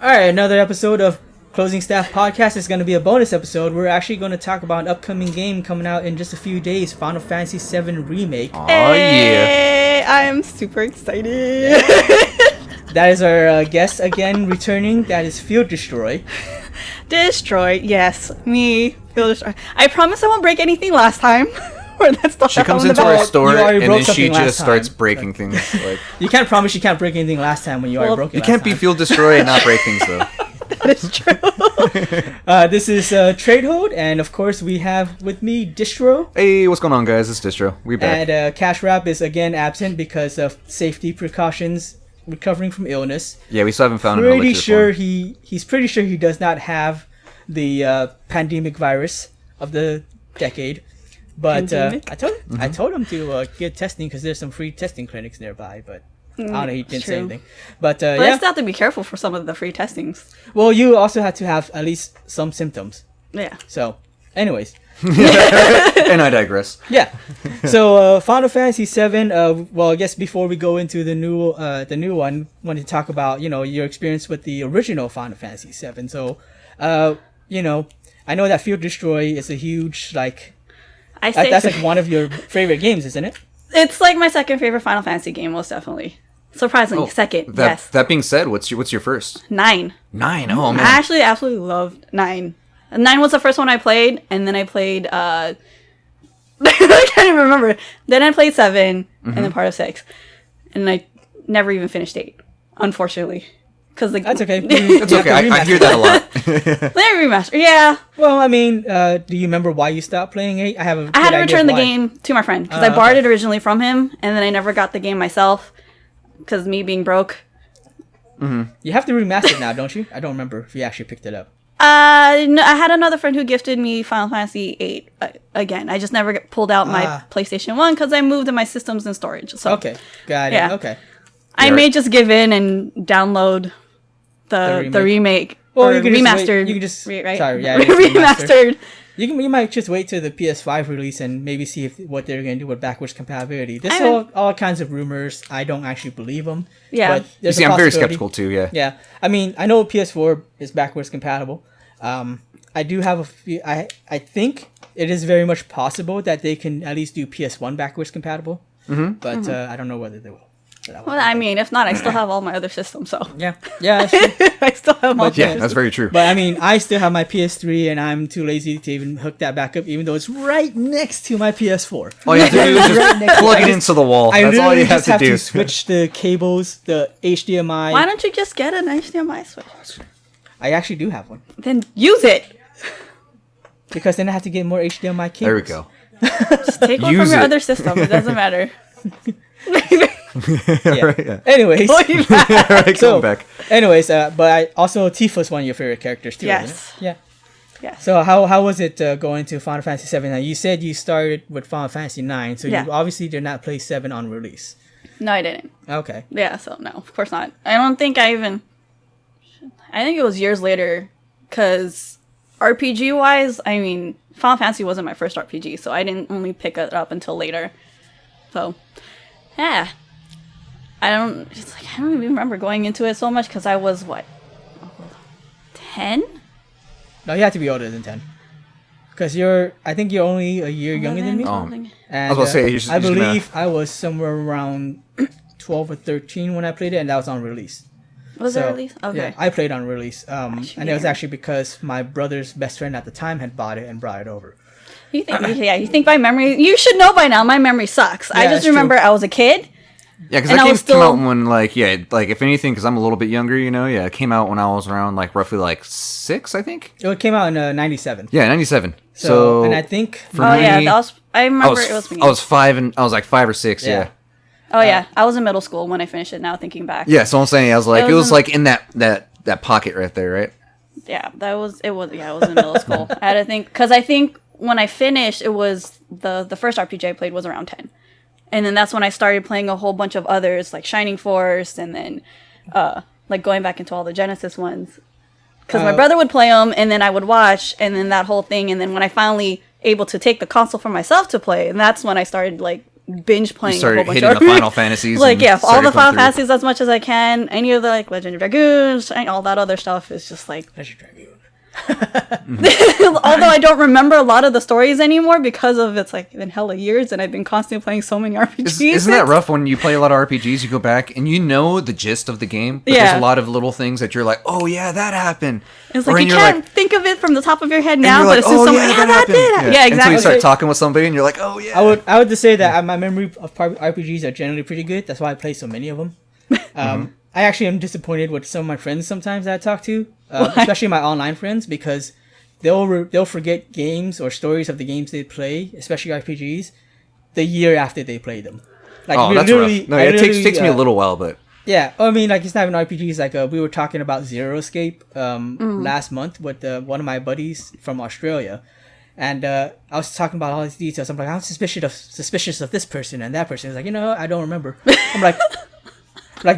All right, another episode of Closing Staff Podcast is going to be a bonus episode. We're actually going to talk about an upcoming game coming out in just a few days, Final Fantasy VII Remake. Oh, yeah. I am super excited. That is our guest again returning. That is Field Destroy. Destroy, yes. Me, Field Destroy. I promise I won't break anything last time. She comes into our store and then she just starts time. breaking things. Like, you can't promise you can't break anything last time when you already broke it. You can't be Field Destroy and not break things, though. That is true. This is Tradehold, and of course we have with me Distro. Hey, what's going on, guys? It's Distro. We back. And Cashwrap is again absent because of safety precautions, recovering from illness. Yeah, we still haven't found an Pretty elixir sure for him. he's pretty sure he does not have the pandemic virus of the decade. But I told him to get testing because there's some free testing clinics nearby. But I don't know, he didn't say anything. But I still have to be careful for some of the free testings. Well, you also have to have at least some symptoms. Yeah. So, anyways. And I digress. Yeah. So Final Fantasy VII. Well, I guess before we go into the new one, I wanted to talk about your experience with the original Final Fantasy VII. So, I know that Field Destroy is a huge that's like one of your favorite games, isn't it? It's like my second favorite Final Fantasy game, most definitely. Surprisingly, second. Yes. That being said, what's your first? 9. 9. Oh man. I actually absolutely loved 9. 9 was the first one I played, and then I played I can't even remember. Then I played 7 and then part of 6. And I never even finished 8, unfortunately. That's okay. That's okay. I hear that a lot. They remaster. Yeah. Well, I mean, do you remember why you stopped playing 8? I had to return the game to my friend because I borrowed it originally from him, and then I never got the game myself because me being broke. Mm-hmm. You have to remaster it now, don't you? I don't remember if you actually picked it up. No, I had another friend who gifted me Final Fantasy VIII again. I just never pulled out my PlayStation 1 because I moved in my systems and storage. So okay, got it. Yeah. Okay. I may just give in and download the remake. Well, or you can remastered. You can just right? Sorry, yeah, remastered. You might just wait till the PS5 release and maybe see what they're gonna do with backwards compatibility. There's all kinds of rumors. I don't actually believe them. Yeah. But you see, I'm very skeptical too. Yeah. Yeah. I mean, I know PS4 is backwards compatible. I do have a few. I think it is very much possible that they can at least do PS1 backwards compatible. Mm-hmm. But I don't know whether they will. Well, I mean, if not, I still have all my other systems, so. Yeah, that's true. I still have all Yeah, that's very true. But I mean, I still have my PS3, and I'm too lazy to even hook that back up, even though it's right next to my PS4. All you have to do is just plug it into the wall. That's all you have to do. I literally just have to switch the cables, the HDMI. Why don't you just get an HDMI switch? I actually do have one. Then use it! Because then I have to get more HDMI cables. There we go. Just take one from your other system. It doesn't matter. Yeah. Right, yeah. Anyways, Right, back. Anyways, but I also Tifa's one of your favorite characters too. Yes. Isn't it? Yeah. Yeah. So how was it going to Final Fantasy VII? Now you said you started with Final Fantasy IX, so you obviously did not play 7 on release. No, I didn't. Okay. Yeah, so no, of course not. I don't think I think it was years later, because RPG-wise, I mean, Final Fantasy wasn't my first RPG, so I didn't only pick it up until later. So, yeah. I don't even remember going into it so much, because I was, 10? No, you have to be older than 10. Because I think you're only a year younger than me. And, I was about to say, I believe I was somewhere around 12 or 13 when I played it, and that was on release. Was it release? Okay. Yeah, I played on release. And it was actually because my brother's best friend at the time had bought it and brought it over. You think by memory, you should know by now, my memory sucks. Yeah, I just remember I was a kid. Yeah, because that came out when, if anything, because I'm a little bit younger, it came out when I was around, roughly, 6, I think? It came out in 97. Yeah, 97. So and I think... For me, I remember it was me. I was 5 or 6, yeah. Oh, yeah. I was in middle school when I finished it, now thinking back. Yeah, so I'm saying, I was like, it was in that pocket right there, right? Yeah, it was in middle school. I had to think, because I think when I finished, it was, the first RPG I played was around 10. And then that's when I started playing a whole bunch of others, like Shining Force, and then going back into all the Genesis ones. Because my brother would play them, and then I would watch, and then that whole thing. And then when I finally able to take the console for myself to play, and that's when I started binge playing a whole started bunch hitting of the Final Fantasies. like and yeah, all started the going Final through. Fantasies as much as I can. Any of the like Legend of Dragoons and all that other stuff is just like. Legend Dragoon. Although I don't remember a lot of the stories anymore because of it's like been hella years and I've been constantly playing so many RPGs. Isn't that rough when you play a lot of RPGs? You go back and you know the gist of the game, but Yeah. there's a lot of little things that you're like, oh yeah, that happened. It's Or like and you you're can't think of it from the top of your head and now, you're but like, as soon as oh someone, yeah, yeah, that did. Yeah, Until exactly. you start talking with somebody and you're like, oh yeah. I would just say that my memory of RPGs are generally pretty good. That's why I play so many of them. I actually am disappointed with some of my friends sometimes that I talk to, especially my online friends, because they'll forget games or stories of the games they play, especially RPGs, the year after they play them. Like, Oh, that's rough. No, it takes me a little while, but Yeah, I mean, like, it's not even RPGs. Like, we were talking about Zero Escape last month with one of my buddies from Australia, and I was talking about all these details. I'm like, I'm suspicious of this person and that person. He's like, I don't remember. I'm like,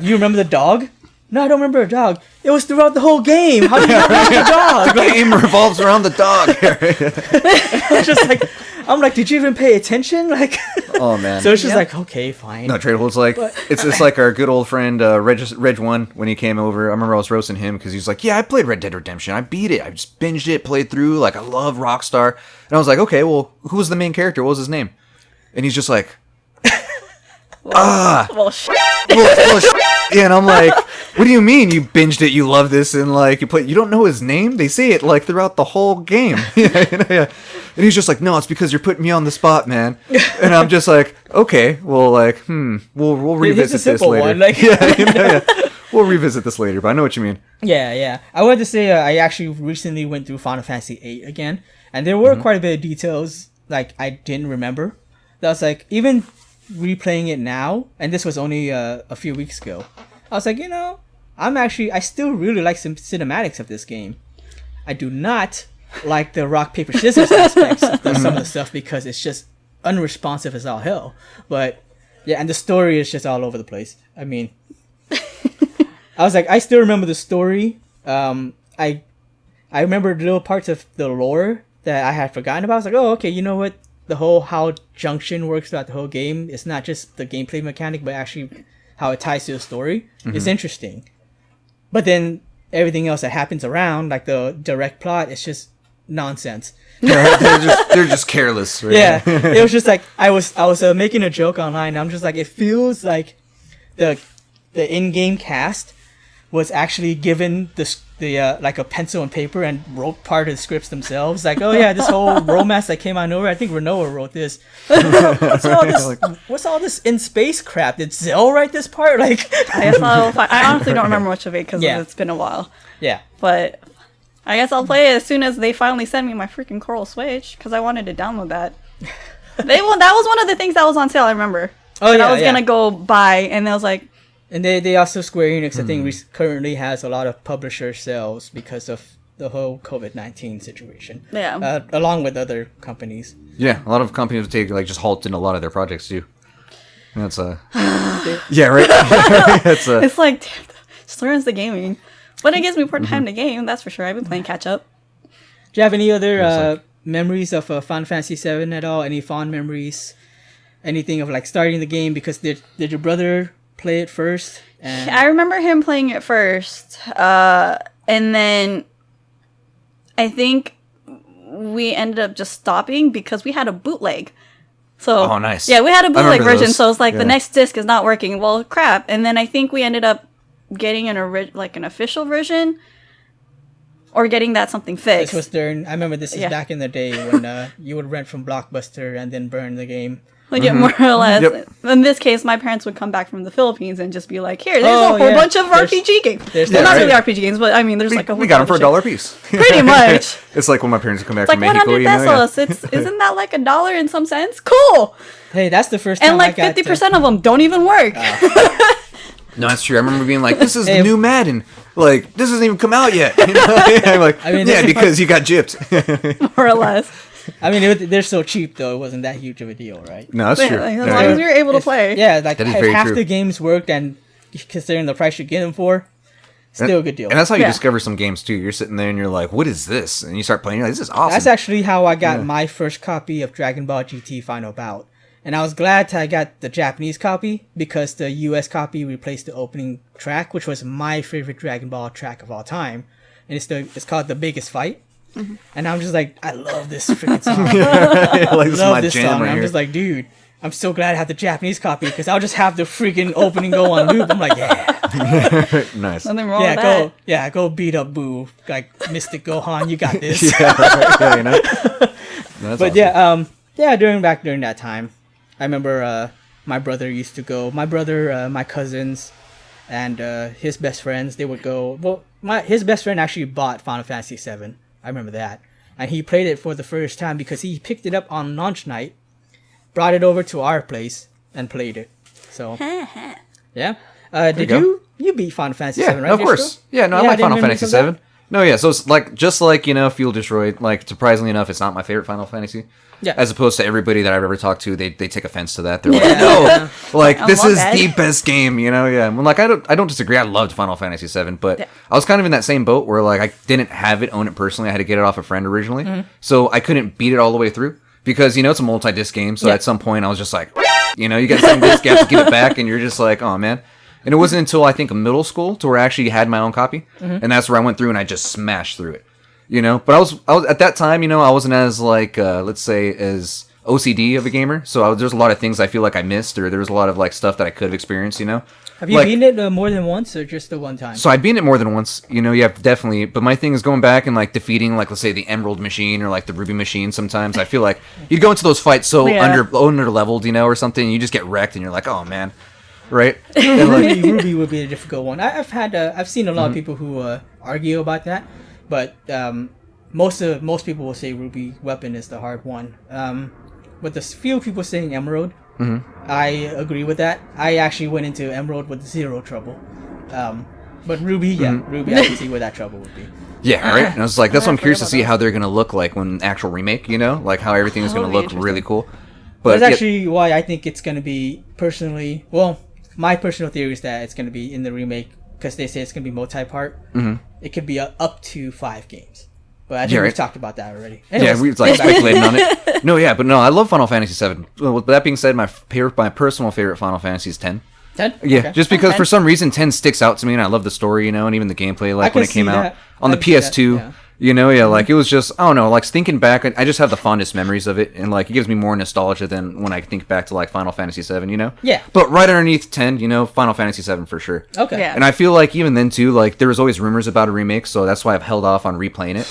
you remember the dog? No, I don't remember a dog. It was throughout the whole game. How do you not remember the dog? the game revolves around the dog. It's just like, I'm like, did you even pay attention? Like, Oh man. so it's just like, okay, fine. No, Tradehol's like it's like our good old friend Reg One when he came over. I remember I was roasting him because he's like, "Yeah, I played Red Dead Redemption. I beat it. I just binged it, played through. Like, I love Rockstar." And I was like, "Okay, well, who was the main character? What was his name?" And he's just like, Well, shit. yeah. And I'm like, "What do you mean you binged it? You love this and like you play? You don't know his name? They say it like throughout the whole game." Yeah. And he's just like, "No, it's because you're putting me on the spot, man." And I'm just like, "Okay, well, like, we'll revisit this simple later." one, like- yeah. We'll revisit this later, but I know what you mean. Yeah. I wanted to say I actually recently went through Final Fantasy VIII again, and there were quite a bit of details like I didn't remember. That was like, even replaying it now, and this was only a few weeks ago, I was like, I still really like some cinematics of this game. I do not like the rock paper scissors aspects of some of the stuff because it's just unresponsive as all hell. But yeah, and the story is just all over the place. I mean, I was like, I still remember the story. I remember little parts of the lore that I had forgotten about. I was like, oh, okay, you know what? The whole how Junction works throughout the whole game. It's not just the gameplay mechanic, but actually how it ties to the story. It's interesting. But then everything else that happens around, like the direct plot, it's just nonsense. They're just careless. Right? Yeah, it was just like I was making a joke online. I'm just like, it feels like the in-game cast was actually given the like a pencil and paper and wrote part of the scripts themselves. Like, oh yeah, this whole romance that came out of nowhere. I think Renoa wrote this. What's all this in space crap? Did Zell write this part? Like, I honestly don't remember much of it because Yeah. it's been a while. yeah. But I guess I'll play it as soon as they finally send me my freaking Coral Switch because I wanted to download that. That was one of the things that was on sale. I remember. Oh, that yeah, I was yeah. gonna go buy, and I was like, And they also, Square Enix, I think, currently has a lot of publisher sales because of the whole COVID-19 situation. yeah. Along with other companies. Yeah, a lot of companies take just halt in a lot of their projects too. And that's yeah, right. That's It's like, damn, just learns the gaming. But it gives me more time to game, that's for sure. I've been playing catch up. Do you have any other memories of Final Fantasy VII at all? Any fond memories? Anything of like starting the game because did your brother play it first? And I remember him playing it first. And then I think we ended up just stopping because we had a bootleg. So, Oh, nice. Yeah, we had a I bootleg remember version, those. so it's like the Yeah. next disc is not working. Well, crap. And then I think we ended up getting an official version or getting that something this fixed. was during. I remember this is Yeah. back in the day when you would rent from Blockbuster and then burn the game. Like, yeah, more or less. Yep. In this case, my parents would come back from the Philippines and just be like, here, there's Oh, a whole yeah. bunch of There's- RPG games. there's Well, that, not right? really RPG games, but I mean, there's like a whole we got them for bunch $1 of a piece. Pretty much. It's like when my parents come back It's like from Mexico. 100 pesos. Isn't that like $1 in some sense? Cool. Hey, that's the first time And like I got 50% of them don't even work. No, that's true. I remember being like, "This is Hey, the new Madden. Like, this hasn't even come out yet." You know? I'm like, I mean, yeah, this is because you got gypped. More or less. I mean, they're so cheap though. It wasn't that huge of a deal, right? No, that's Yeah, true. like, as Yeah, long yeah. as you're able to play. Yeah, like That is if very half true. the games worked, and considering the price you get them for, still a good deal. And that's how you Yeah. discover some games too. You're sitting there and you're like, "What is this?" And you start playing. You're like, "This is awesome." That's actually how I got my first copy of Dragon Ball GT Final Bout. And I was glad I got the Japanese copy because the US copy replaced the opening track, which was my favorite Dragon Ball track of all time. And it's called The Biggest Fight. Mm-hmm. And I'm just like, I love this freaking song. Like, I this is love my this jam song. right I'm here. just like, dude, I'm so glad I have the Japanese copy because I'll just have the freaking opening go on loop. I'm like, yeah. Nice. Nothing wrong with that. Go beat up Boo. Like, Mystic Gohan, you got this. Yeah, you know. That's But awesome. during that time, I remember my brother used to go. My brother, my cousins, and his best friends, they would go. Well, his best friend actually bought Final Fantasy VII. I remember that, and he played it for the first time because he picked it up on launch night, brought it over to our place, and played it. So yeah. Did you beat Final Fantasy VII? Right? of course. Yeah, no, I like Final Fantasy VII. No, yeah, so it's like just like Fuel Destroyed. Like surprisingly enough, it's not my favorite Final Fantasy. Yeah. As opposed to everybody that I've ever talked to, they take offense to that. They're like, no, like this is the best game, Yeah, and like I don't disagree. I loved Final Fantasy VII, but I was kind of in that same boat where like I didn't have it, own it personally. I had to get it off a friend originally, so I couldn't beat it all the way through because it's a multi-disc game. So at some point, I was just like, you get some disc, you have to give it back, and you're just like, oh man. And it wasn't until I think middle school to where I actually had my own copy, and that's where I went through and I just smashed through it. But I was at that time, I wasn't as like let's say as OCD of a gamer, so there's a lot of things I feel like I missed, or there was a lot of like stuff that I could have experienced. Have you beaten it more than once, or just the one time? So I've beaten it more than once. Yeah, definitely. But my thing is going back and like defeating, like let's say the Emerald Machine or like the Ruby Machine. Sometimes I feel like you'd go into those fights so under leveled, or something, and you just get wrecked, and you're like, oh man. Right, and like, Ruby would be a difficult one. I've seen a lot of people who argue about that, but most people will say Ruby Weapon is the hard one. But the few people saying Emerald, I agree with that. I actually went into Emerald with zero trouble, but Ruby, Ruby, I can see where that trouble would be. Yeah, right. And I was like, that's what I'm curious to see how they're gonna look like when actual remake. Like how everything is gonna look really cool. But that's actually why I think it's gonna be personally. Well, my personal theory is that it's going to be in the remake because they say it's going to be multi-part. It could be up to 5 games. But I think we've talked about that already. Anyways, we've like speculated on it. No, I love Final Fantasy VII. Well, with that being said, my personal favorite Final Fantasy is 10. 10? Yeah, okay. just because for some reason 10 sticks out to me, and I love the story, and even the gameplay, like when it came out on the PS2. Like it was just, I don't know, like thinking back, I just have the fondest memories of it, and like it gives me more nostalgia than when I think back to like Final Fantasy VII, Yeah. But right underneath 10, Final Fantasy VII for sure. Okay. Yeah. And I feel like even then too, like there was always rumors about a remake, so that's why I've held off on replaying it.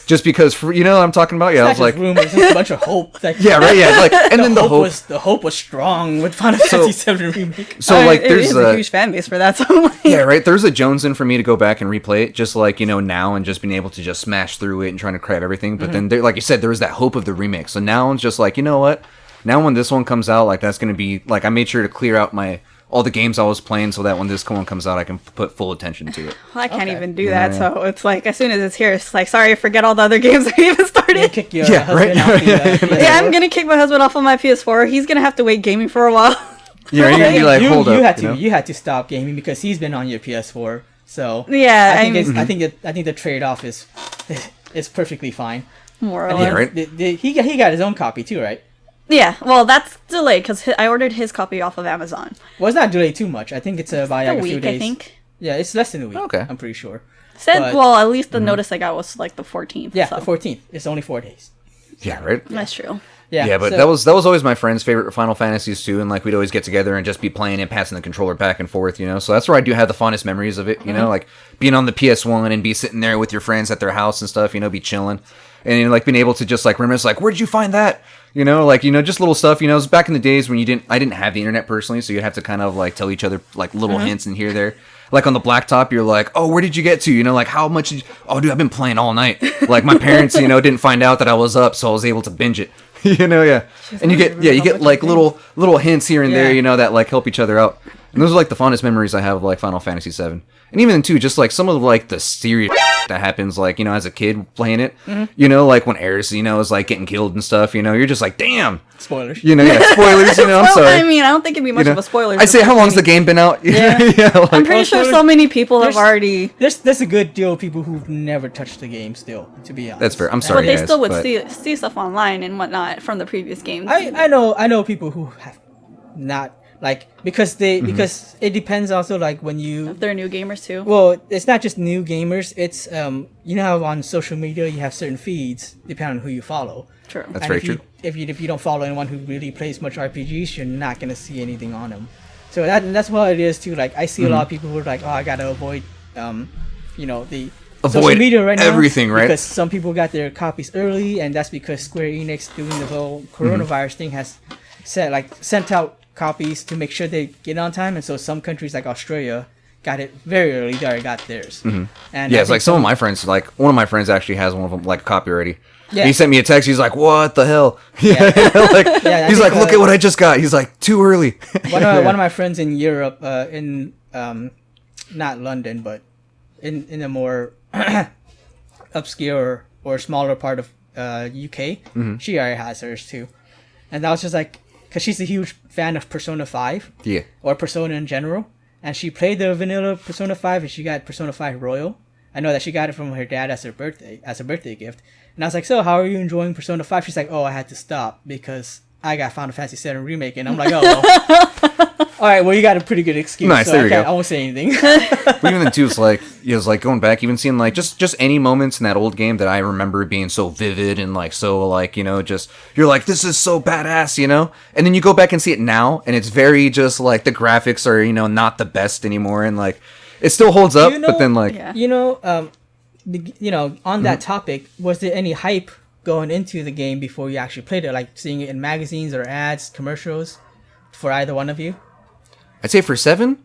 Just because, what I'm talking about? Yeah, I was like, rumors, it's a bunch of hope. Like, yeah, right, yeah, like, and then the hope was strong with Final Fantasy VII Remake. So like, there's a huge fan base for that. So yeah, right. There's a Jonesing for me to go back and replay it, just like now, and just being able to just smash through it and trying to grab everything. But then, like you said, there was that hope of the remake. So now I'm just like, you know what? Now when this one comes out, like that's gonna be like I made sure to clear out all the games I was playing so that when this one comes out, I can put full attention to it. Well, I can't even do that, so it's like as soon as it's here, it's like, sorry, forget all the other games I even started. Kick your husband off the, yeah, I'm gonna kick my husband off of my PS4. He's gonna have to wait gaming for a while. Yeah, you're gonna be like, hold up. You had to stop gaming because he's been on your PS4. So yeah, I think the trade off is perfectly fine. More or less. Yeah, right. He got his own copy too, right? Yeah, well, that's delayed because I ordered his copy off of Amazon. Well, it's not delayed too much. I think it's by like a few days. I think. Yeah, it's less than a week. Okay. I'm pretty sure. At least the notice I got was like the 14th. Yeah, so. the 14th. It's only 4 days. Yeah, right. That's true. Yeah, but that was always my friend's favorite Final Fantasies too, and like we'd always get together and just be playing and passing the controller back and forth, So that's where I do have the fondest memories of it, like being on the PS1 and be sitting there with your friends at their house and stuff, be chilling, and like being able to just like reminisce, like, where did you find that? Just little stuff. It was back in the days when I didn't have the internet personally, so you'd have to kind of like tell each other like little hints and here there. Like on the blacktop, you're like, oh, where did you get to? Like how much? Oh, dude, I've been playing all night. Like my parents, didn't find out that I was up, so I was able to binge it. Yeah. And you get like little hints here and there, that like help each other out. And those are like the fondest memories I have of like Final Fantasy VII. And even too, just like some of like the serious that happens, like, as a kid playing it, like when Eris, is like getting killed and stuff, you're just like, damn. Spoilers. Spoilers, I'm sorry. I mean, I don't think it'd be much of a spoiler. I say, how long's the game been out? Yeah. Like, I'm pretty sure so many people have already... There's a good deal of people who've never touched the game still, to be honest. That's fair. I'm sorry, But they guys, still would see stuff online and whatnot from the previous games. I know people who have not, like, because it depends also, like, when you... They're new gamers too. Well, it's not just new gamers. It's how on social media you have certain feeds depending on who you follow. True. That's And very if you, true. If you don't follow anyone who really plays much RPGs, you're not gonna see anything on them. So that's what it is too. Like, I see a lot of people who are like, oh, I gotta avoid the social Avoid media right now, everything, right? Because some people got their copies early, and that's because Square Enix, doing the whole coronavirus thing, has sent out copies to make sure they get on time. And so some countries like Australia got it very early. They already got theirs. And Yeah, I it's think like some of my friends, like one of my friends actually has one of them, like, a copy already. Yeah. He sent me a text. He's like, "What the hell?" Yeah. I He's think, like, "Look at what I just got." He's like, "Too early." one of my friends in Europe, in not London, but in a more obscure or smaller part of UK, she already has hers too. And that was just like, because she's a huge fan of Persona 5, Yeah. or Persona in general, and she played the vanilla Persona 5, and she got Persona 5 Royal. I know that she got it from her dad as a birthday gift. And I was like, so how are you enjoying Persona 5? She's like, oh, I had to stop because I got Final Fantasy VII Remake. And I'm like, oh, well. All right, well, you got a pretty good excuse. Nice, so there you go. I won't say anything. But even then too, it's like going back, even seeing like just any moments in that old game that I remember being so vivid and like so like, just you're like, this is so badass, and then you go back and see it now, and it's very just like the graphics are not the best anymore, and like it still holds up, but then like Yeah. On that topic, was there any hype going into the game before you actually played it, like seeing it in magazines or ads, commercials, for either one of you? I'd say for 7,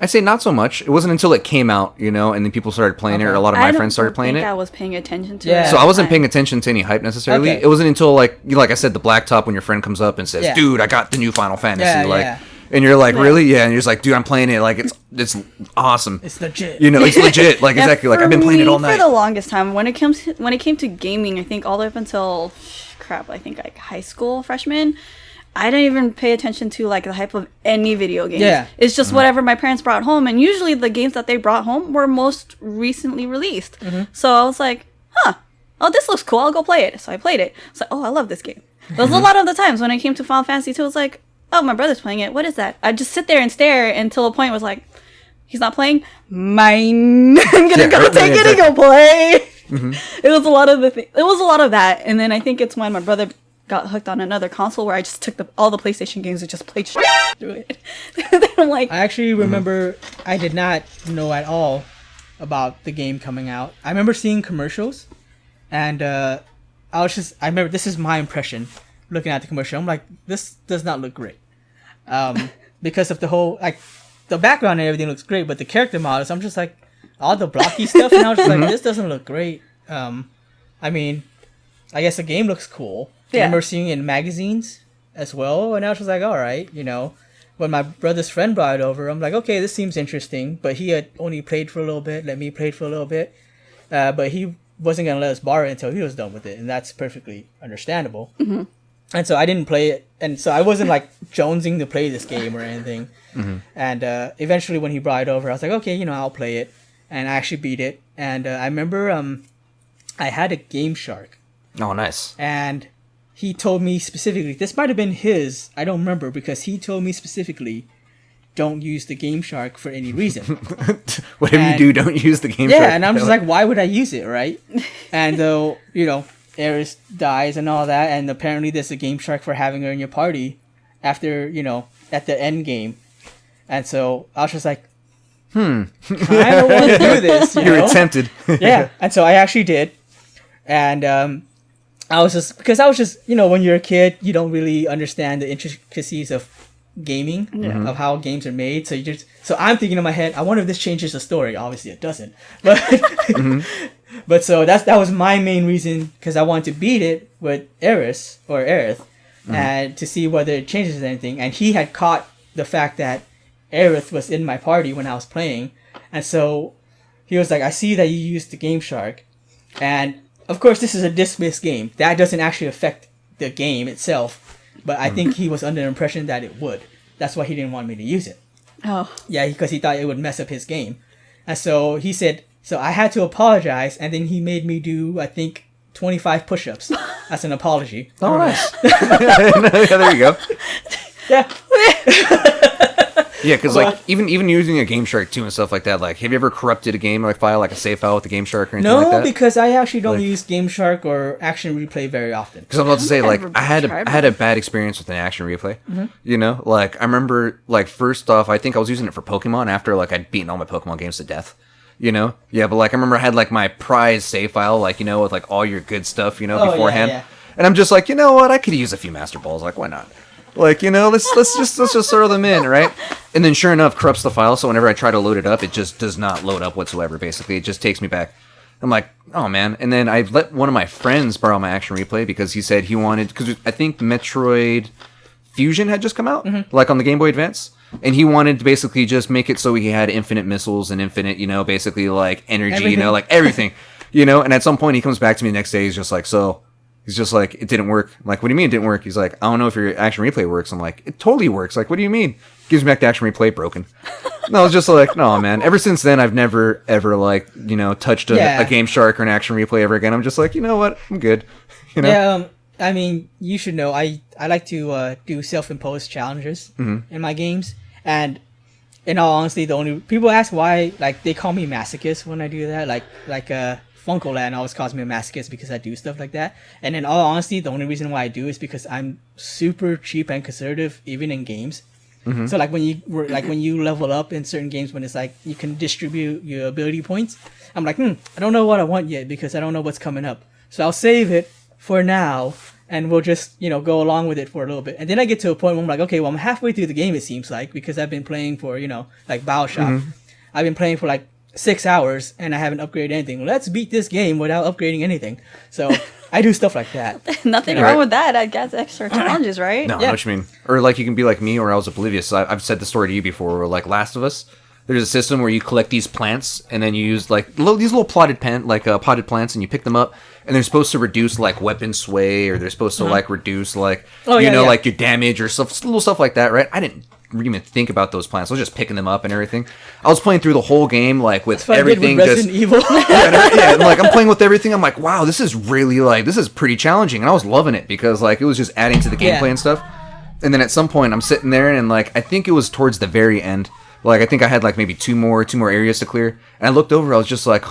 I'd say not so much. It wasn't until it came out, and then people started playing it, or a lot of my friends started playing it. I was paying attention to Yeah. it. So I wasn't at the paying time. attention to any hype necessarily. Okay. It wasn't until like I said, the blacktop, when your friend comes up and says, Yeah. "Dude, I got the new Final Fantasy," Yeah. and you're like, "Really?" Yeah, and you're just like, "Dude, I'm playing it. Like it's awesome. It's legit. It's legit. Like Yeah, exactly. Like for I've been playing it all me, night." For the longest time, when it came to gaming, I think all the way up until I think like high school, freshman, I didn't even pay attention to like the hype of any video games. Yeah. It's just whatever my parents brought home, and usually the games that they brought home were most recently released. So I was like, oh, this looks cool. I'll go play it. So I played it. It's like, oh, I love this game. There was a lot of the times when it came to Final Fantasy 2, it was like, oh, my brother's playing it. What is that? I'd just sit there and stare until a point was like, he's not playing. Mine. I'm gonna go take it and go play. It was a lot of it was a lot of that, and then I think it's when my brother got hooked on another console where I just took all the PlayStation games and just played through it. Then I'm like, I actually remember I did not know at all about the game coming out. I remember seeing commercials, and I remember, this is my impression looking at the commercial. I'm like, this does not look great. Because of the whole, like, the background and everything looks great, but the character models, I'm just like, all the blocky stuff, and I was just like, this doesn't look great. I mean, I guess the game looks cool. I Yeah. remember seeing it in magazines as well, and I was just like, all right, When my brother's friend brought it over, I'm like, okay, this seems interesting, but he had only played for a little bit, let me play for a little bit, but he wasn't going to let us borrow it until he was done with it, and that's perfectly understandable. And so I didn't play it, and so I wasn't like jonesing to play this game or anything. And eventually when he brought it over, I was like, okay, I'll play it, and I actually beat it. And I remember I had a Game Shark, Oh, nice. and he told me specifically, this might have been his, I don't remember, because he told me specifically, don't use the Game Shark for any reason. Whatever And- you do, don't use the game. Yeah, Shark. and I'm just like, why would I use it, right? And though, Eris dies and all that, and apparently there's a Game Shark for having her in your party after, at the end game. And so I was just like, I don't want to do this. You're tempted. Yeah, and so I actually did. And I was just, when you're a kid, you don't really understand the intricacies of gaming, of how games are made. So I'm thinking in my head, I wonder if this changes the story. Obviously it doesn't. But but so that was my main reason, because I wanted to beat it with Eris or Aerith, and to see whether it changes anything. And he had caught the fact that Aerith was in my party when I was playing, and so he was like, I see that you used the Game Shark, and of course this is a disc-based game. That doesn't actually affect the game itself, but I think he was under the impression that it would. That's why he didn't want me to use it. Oh. Yeah, because he thought it would mess up his game. And so he said, so I had to apologize, and then he made me do, I think, 25 push-ups as an apology. Oh, nice. Yeah, there you go. Yeah. Yeah, because like even using a Game Shark too and stuff like that. Like, have you ever corrupted a game like file like a save file with the Game Shark or anything like that? No, because I actually don't use Game Shark or Action Replay very often. Because I'm about to say, like, never I had a bad experience with an Action Replay. You know, like I remember, like first off, I think I was using it for Pokemon after like I'd beaten all my Pokemon games to death. You know, yeah, but like I remember I had like my prize save file, like you know, with like all your good stuff, you know, beforehand. Yeah. And I'm just like, you know what, I could use a few Master Balls. Like, why not? Like, you know, let's just throw them in, right? And then sure enough, corrupts the file. So whenever I try to load it up, it just does not load up whatsoever. Basically, it just takes me back. I'm like, oh man. And then I let one of my friends borrow my Action Replay because he said he wanted, because I think Metroid Fusion had just come out, like on the Game Boy Advance. And he wanted to basically just make it so he had infinite missiles and infinite, you know, basically like energy, Everything. you know, like everything, you know. And at some point he comes back to me the next day. He's just like, he's just like, it didn't work. I'm like, what do you mean it didn't work? He's like, I don't know if your Action Replay works. I'm like, it totally works. Like, what do you mean? Gives me back the Action Replay broken. And I was just like, no, man. Ever since then, I've never, ever, like, you know, touched a Game Shark or an Action Replay ever again. I'm just like, you know what? I'm good. You know? Yeah, I mean, you should know, I like to do self-imposed challenges in my games. And in all honesty, the only... People ask why, like, they call me masochist when I do that. Like Funkoland always calls me a masochist because I do stuff like that. And in all honesty, the only reason why I do is because I'm super cheap and conservative, even in games. So like when you level up in certain games, when it's like you can distribute your ability points, I'm like, I don't know what I want yet because I don't know what's coming up. So I'll save it for now, and we'll just, you know, go along with it for a little bit. And then I get to a point where I'm like, okay, well, I'm halfway through the game, it seems like, because I've been playing for, you know, like BioShock. I've been playing for like 6 hours and I haven't upgraded anything. Let's beat this game without upgrading anything. So I do stuff like that. Nothing wrong with that. I guess extra challenges, right? No, I know what you mean. Or like you can be like me, or I was oblivious. I've said the story to you before, where like Last of Us, there's a system where you collect these plants and then you use like these little potted plants, and you pick them up, and they're supposed to reduce like weapon sway, or they're supposed to like reduce like like your damage or stuff, little stuff like that, right? I didn't even think about those plants. I was just picking them up and everything. I was playing through the whole game like with everything with Resident Evil. and like I'm playing with everything. I'm like, wow, this is really like, this is pretty challenging, and I was loving it because like it was just adding to the gameplay and stuff. And then at some point I'm sitting there and like I think it was towards the very end. Like I think I had like maybe two more areas to clear, and I looked over. I was just like,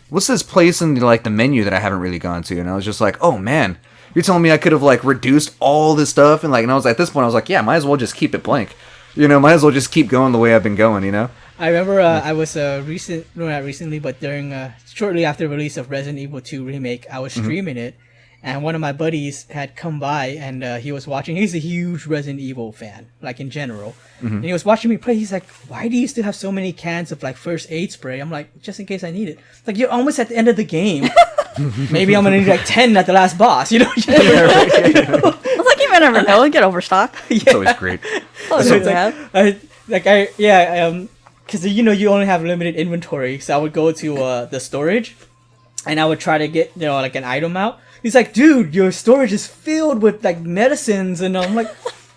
what's this place in like the menu that I haven't really gone to? And I was just like, oh man, you're telling me I could have like reduced all this stuff, and like, and I was at this point I was like, yeah, might as well just keep it blank. You know, might as well just keep going the way I've been going, you know? I remember I was not recently, but during shortly after the release of Resident Evil 2 Remake, I was streaming it, and one of my buddies had come by, and he was watching. He's a huge Resident Evil fan, like in general. And he was watching me play. He's like, why do you still have so many cans of like first aid spray? I'm like, just in case I need it. Like, you're almost at the end of the game. Maybe I'm going to need like 10 at the last boss, you know? It's like you never know. Get overstock. It's always great. Because you know you only have limited inventory, so I would go to the storage, and I would try to get, you know, like an item out. He's like, dude, your storage is filled with like medicines, and I'm like,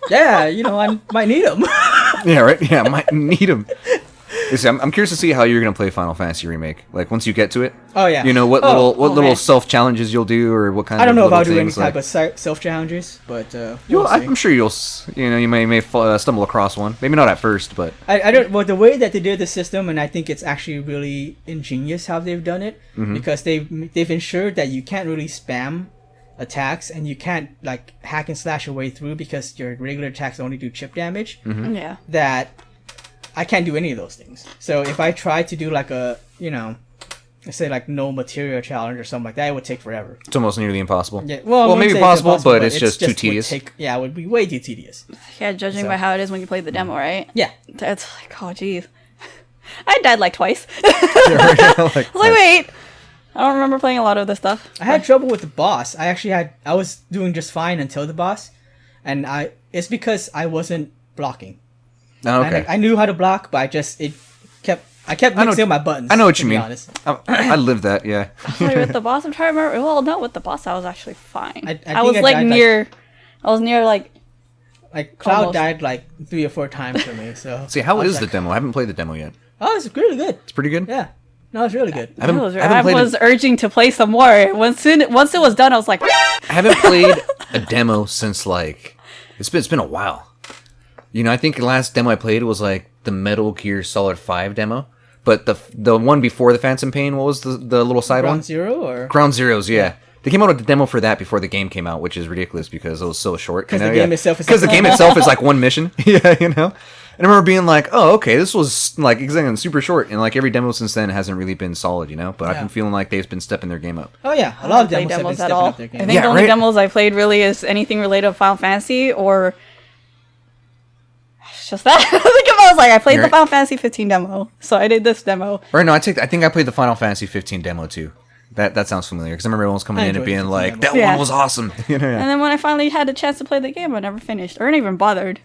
yeah, you know, I might need them. Yeah, right. Yeah, I might need them. I'm curious to see how you're gonna play Final Fantasy Remake. Like once you get to it. Oh yeah. You know what little self challenges you'll do, or what kind of. I don't know if I'll do any things, type of self challenges, but we'll see. I'm sure you'll. You know, you may stumble across one. Maybe not at first, but. I don't. Well, the way that they did the system, and I think it's actually really ingenious how they've done it, because they've ensured that you can't really spam attacks, and you can't like hack and slash your way through because your regular attacks only do chip damage. Yeah. That I can't do any of those things. So if I try to do like a, you know, let's say like no material challenge or something like that, it would take forever. It's almost nearly impossible. Yeah, well maybe possible, but it's just too tedious. It would be way too tedious. Yeah, judging by how it is when you play the demo, right? Yeah. That's like, oh, geez. I died like twice. I was like, wait. I don't remember playing a lot of this stuff. I had trouble with the boss. I was doing just fine until the boss. And it's because I wasn't blocking. Oh, okay. And I knew how to block, but it kept I kept mixing up my buttons. I know what to you be mean. honest. I lived that. Yeah. Like with the boss, I'm trying to remember. Well, no, with the boss, I was actually fine. I I was think like died, near. I was near like. Like Cloud Almost. died like 3 or 4 times for me. So See, how I was is the like, demo? I haven't played the demo yet. Oh, it's really good. It's pretty good. Yeah, no, it's really good. I haven't I played was urging to play some more. Once it was done, I was like, I haven't played a demo since like it's been a while. You know, I think the last demo I played was like the Metal Gear Solid 5 demo, but the one before the Phantom Pain, what was the little side one? Ground Zero or Ground Zeroes, yeah. They came out with the demo for that before the game came out, which is ridiculous because it was so short. because the game itself is Because the game itself is like one mission. Yeah, you know. And I remember being like, "Oh, okay, this was like exactly super short." And like every demo since then hasn't really been solid, you know. But I've Yeah. been feeling like they've been stepping their game up. Oh yeah, a I lot of don't play demos have been demos at stepping all. up their I game. think Yeah, the only right? demos I played really is anything related to Final Fantasy or. It's just that. I was like, I played You're the right. Final Fantasy 15 demo, so I did this demo. Right? No, I think I played the Final Fantasy 15 demo too. That sounds familiar because I remember everyone was coming I in and enjoyed the being 15 like, demo. "That Yeah. one was awesome." You know. And then when I finally had the chance to play the game, I never finished or even bothered.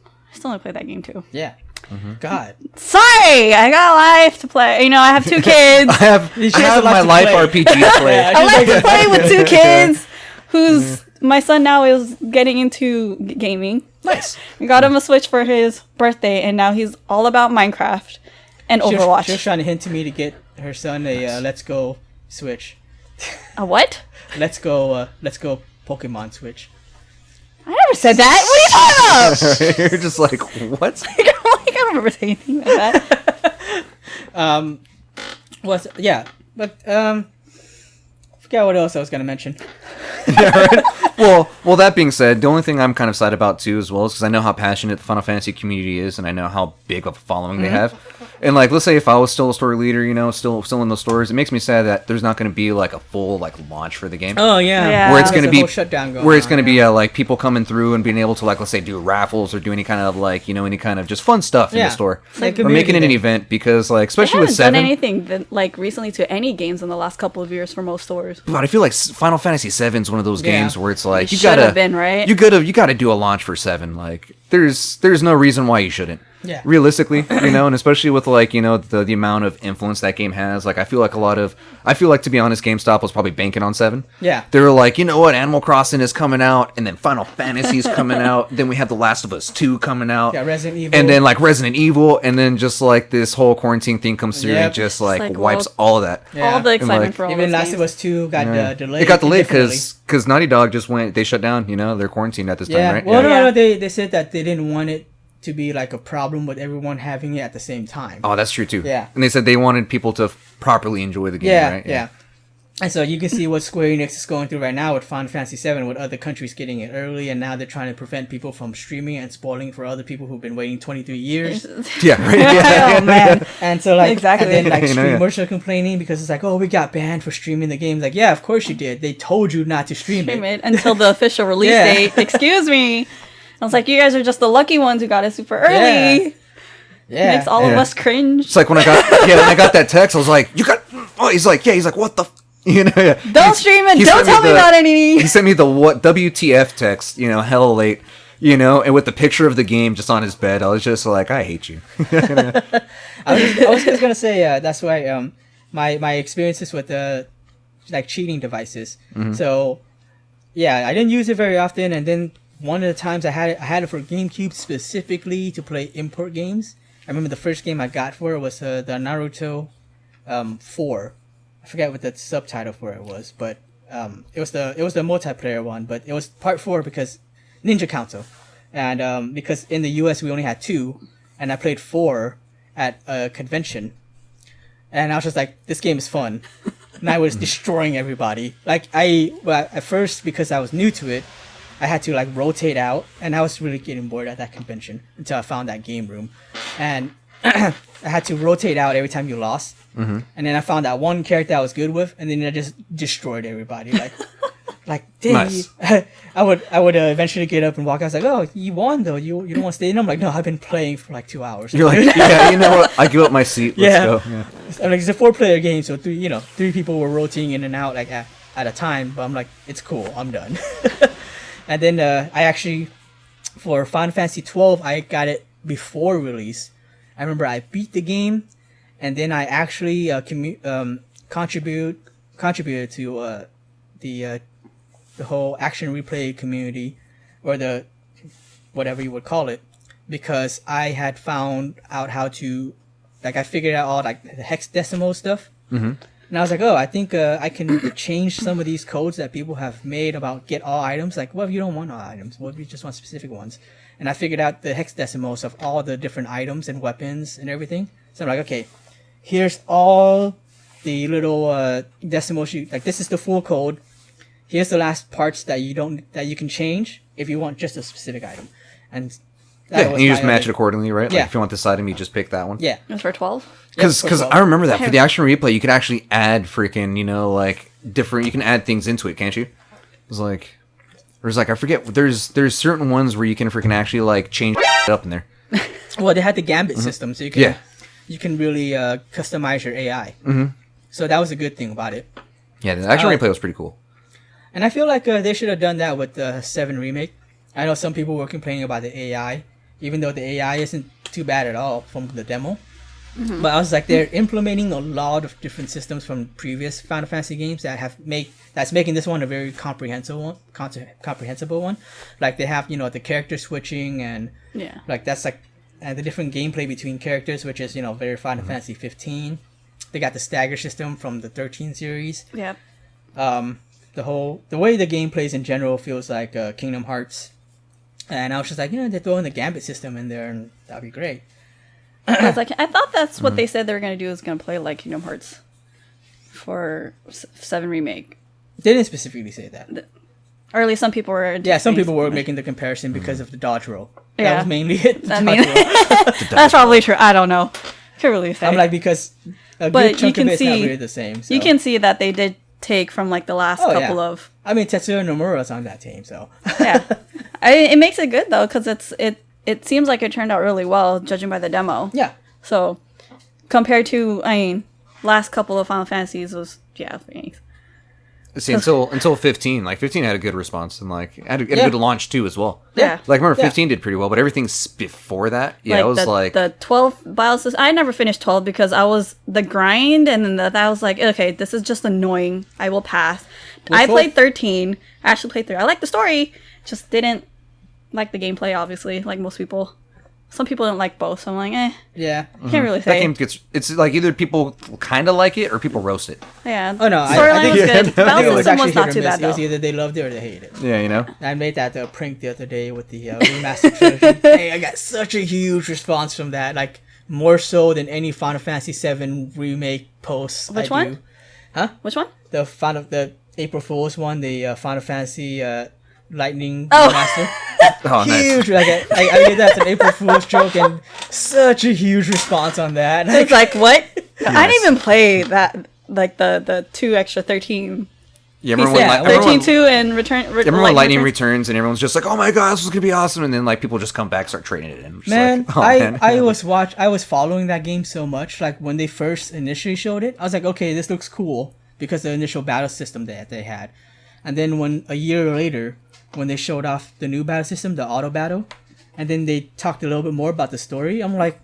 I still want to play that game too. Yeah. Mm-hmm. God. Sorry, I got life to play. You know, I have 2 kids. I have She has my a lot to life play. RPG to play. Yeah. I like to play with 2 kids. Who's my son now is getting into gaming. Nice. I got him a Switch for his birthday, and now he's all about Minecraft and Overwatch. She was trying to hint to me to get her son a Let's Go Switch. A what? Let's go Pokemon Switch. I never said that. What are you talking about? You're just like, what? I don't remember saying anything like that. Forget what else I was gonna mention. Well, that being said, the only thing I'm kind of sad about too, as well, is because I know how passionate the Final Fantasy community is, and I know how big of a following they have. And like, let's say if I was still a story leader, you know, still in those stores, it makes me sad that there's not going to be like a full like launch for the game. Oh yeah. Yeah. Where it's There's going to a be whole shutdown going where it's on, going to yeah. be like people coming through and being able to like, let's say, do raffles or do any kind of like, you know, any kind of just fun stuff in Yeah. the store. Like Or making it an community event because like, They especially haven't with done 7. anything that, like recently to any games in the last couple of years for most stores. But I feel like Final Fantasy VII is one of those Yeah. games where it's like It you should gotta have been, right? You gotta do a launch for 7. Like there's no reason why you shouldn't. Yeah. Realistically, you know, and especially with like, you know, the amount of influence that game has. Like I feel like to be honest, GameStop was probably banking on 7. Yeah. They were like, you know what, Animal Crossing is coming out, and then Final Fantasy's coming out, then we have The Last of Us 2 coming out. Yeah, Resident Evil. And then like Resident Evil, and then just like this whole quarantine thing comes through Yep. and just like, like, wipes well, all of that. Yeah. All the And, excitement like, for all Even those Last games. of Us 2 got delayed. It got delayed indefinitely. because Naughty Dog just they shut down. You know, they're quarantined at this Yeah. time, right? Well, Yeah. no, they said that they didn't want it to be like a problem with everyone having it at the same time. Oh, that's true too. Yeah. And they said they wanted people to properly enjoy the game, Yeah, right? yeah. And so you can see what Square Enix is going through right now with Final Fantasy VII, with other countries getting it early, and now they're trying to prevent people from streaming and spoiling for other people who've been waiting 23 years. Yeah, right. Yeah. Oh man. And so like, Exactly. and then like You know, yeah. streamers are complaining because it's like, oh, we got banned for streaming the games. Like, yeah, of course you did. They told you not to stream Stream it. it until the official release Yeah. date. Excuse me. I was like, you guys are just the lucky ones who got it super early. Yeah. Yeah. Makes all of Yeah. us cringe. It's like when I got that text, I was like, "You got?" Oh, he's like, "What the?" You know, yeah. Don't stream it. he Don't sent me tell me the- about any. He sent me the what WTF text, you know, hella late, you know, and with the picture of the game just on his bed, I was just like, I hate you. I was just gonna say that's why my experiences with like cheating devices. So yeah, I didn't use it very often, and then one of the times I had it for GameCube specifically to play import games. I remember the first game I got for it was the Naruto 4. I forget what the subtitle for it was, but it was the multiplayer one. But it was part 4 because Ninja Council, and because in the US we only had 2, and I played 4 at a convention, and I was just like, this game is fun. And I was destroying everybody. Like at first, because I was new to it, I had to like rotate out, and I was really getting bored at that convention until I found that game room, and I had to rotate out every time you lost. And then I found that one character I was good with, and then I just destroyed everybody. Like dang, Nice. I would eventually get up and walk out. I was like, oh, you won though. You don't want to stay. And I'm like, no, I've been playing for like 2 hours. You're like, yeah, you know what? I give up my seat. Let's Yeah. go. Yeah. I'm like, it's a 4-player game, so 3 people were rotating in and out like at a time. But I'm like, it's cool. I'm done. And then I actually, for Final Fantasy 12, I got it before release. I remember I beat the game, and then I actually contributed to the whole action replay community, or the whatever you would call it, because I had found out how to, like, I figured out all like the hexadecimal stuff. And I was like, oh, I think I can change some of these codes that people have made about get all items. Like, what if you don't want all items? What if you just want specific ones? And I figured out the hexadecimals of all the different items and weapons and everything. So I'm like, okay, here's all the little decimals. Like, this is the full code. Here's the last parts that you can change if you want just a specific item. And and you just match it accordingly, right? Yeah. Like if you want this item, you just pick that one. Yeah. It was for 12? Because I remember that for the action replay, you could actually add freaking, like different. You can add things into it, can't you? It was like, I forget. There's certain ones where you can freaking actually like change it up in there. Well, they had the gambit system, so you can really customize your AI. So that was a good thing about it. Yeah, the action replay was pretty cool. And I feel like they should have done that with the 7 remake. I know some people were complaining about the AI, even though the AI isn't too bad at all from the demo. But I was like, they're implementing a lot of different systems from previous Final Fantasy games that's making this one a very comprehensible one. Like they have, the character switching and like that's like the different gameplay between characters, which is very Final Fantasy 15. They got the stagger system from the 13 series. Yep. The way the game plays in general feels like Kingdom Hearts. And I was just like, they're throwing the gambit system in there, and that'd be great. I was like, I thought that's what they said they were going to do, is going to play like Kingdom Hearts for 7 Remake. They didn't specifically say that. Or at least some people were. Yeah, some people were making the comparison because of the dodge roll. Yeah. That was mainly it. That's probably true. I don't know. Can't really say. I'm like, because a good chunk of it's not really the same. So. You can see that they did take from like the last couple of. I mean, Tetsuya Nomura's on that team, so. Yeah. It makes it good though, because it seems like it turned out really well, judging by the demo. Yeah. So, compared to, last couple of Final Fantasies was, thanks. See, until 15, like 15 had a good response and like had a good launch too as well. Yeah. Like remember 15 did pretty well, but everything before that, it was the 12 biosys. I never finished 12 because I was the grind, and then I was like, okay, this is just annoying. I will pass. I played 13. I actually played 3. I liked the story, just didn't like the gameplay. Obviously, like most people. Some people don't like both, so I'm like, Yeah. Can't really say. That game it's like either people kind of like it or people roast it. Yeah. Oh, no. Storyline was good. I think it Battle was system was actually not hit too or miss. bad, It was though. either they loved it or they hated it. Yeah, I made that prank the other day with the remastered trilogy. Hey, I got such a huge response from that. Like, more so than any Final Fantasy VII Remake posts. Which one? Huh? Which one? The April Fool's one, the Final Fantasy Lightning Remaster. Oh, Huge! nice. Like I did that as an April Fool's joke, and such a huge response on that. It's like, what? I didn't even play that, like the 2 extra 13. Yeah, remember when 13-2 and Return. Remember when Lightning returns and everyone's just like, "Oh my god, this is gonna be awesome!" And then like people just come back, start trading it in. Man, like, man. I was following that game so much. Like when they first initially showed it, I was like, okay, this looks cool because the initial battle system that they had, and then when a year later, when they showed off the new battle system, the auto battle, and then they talked a little bit more about the story, I'm like,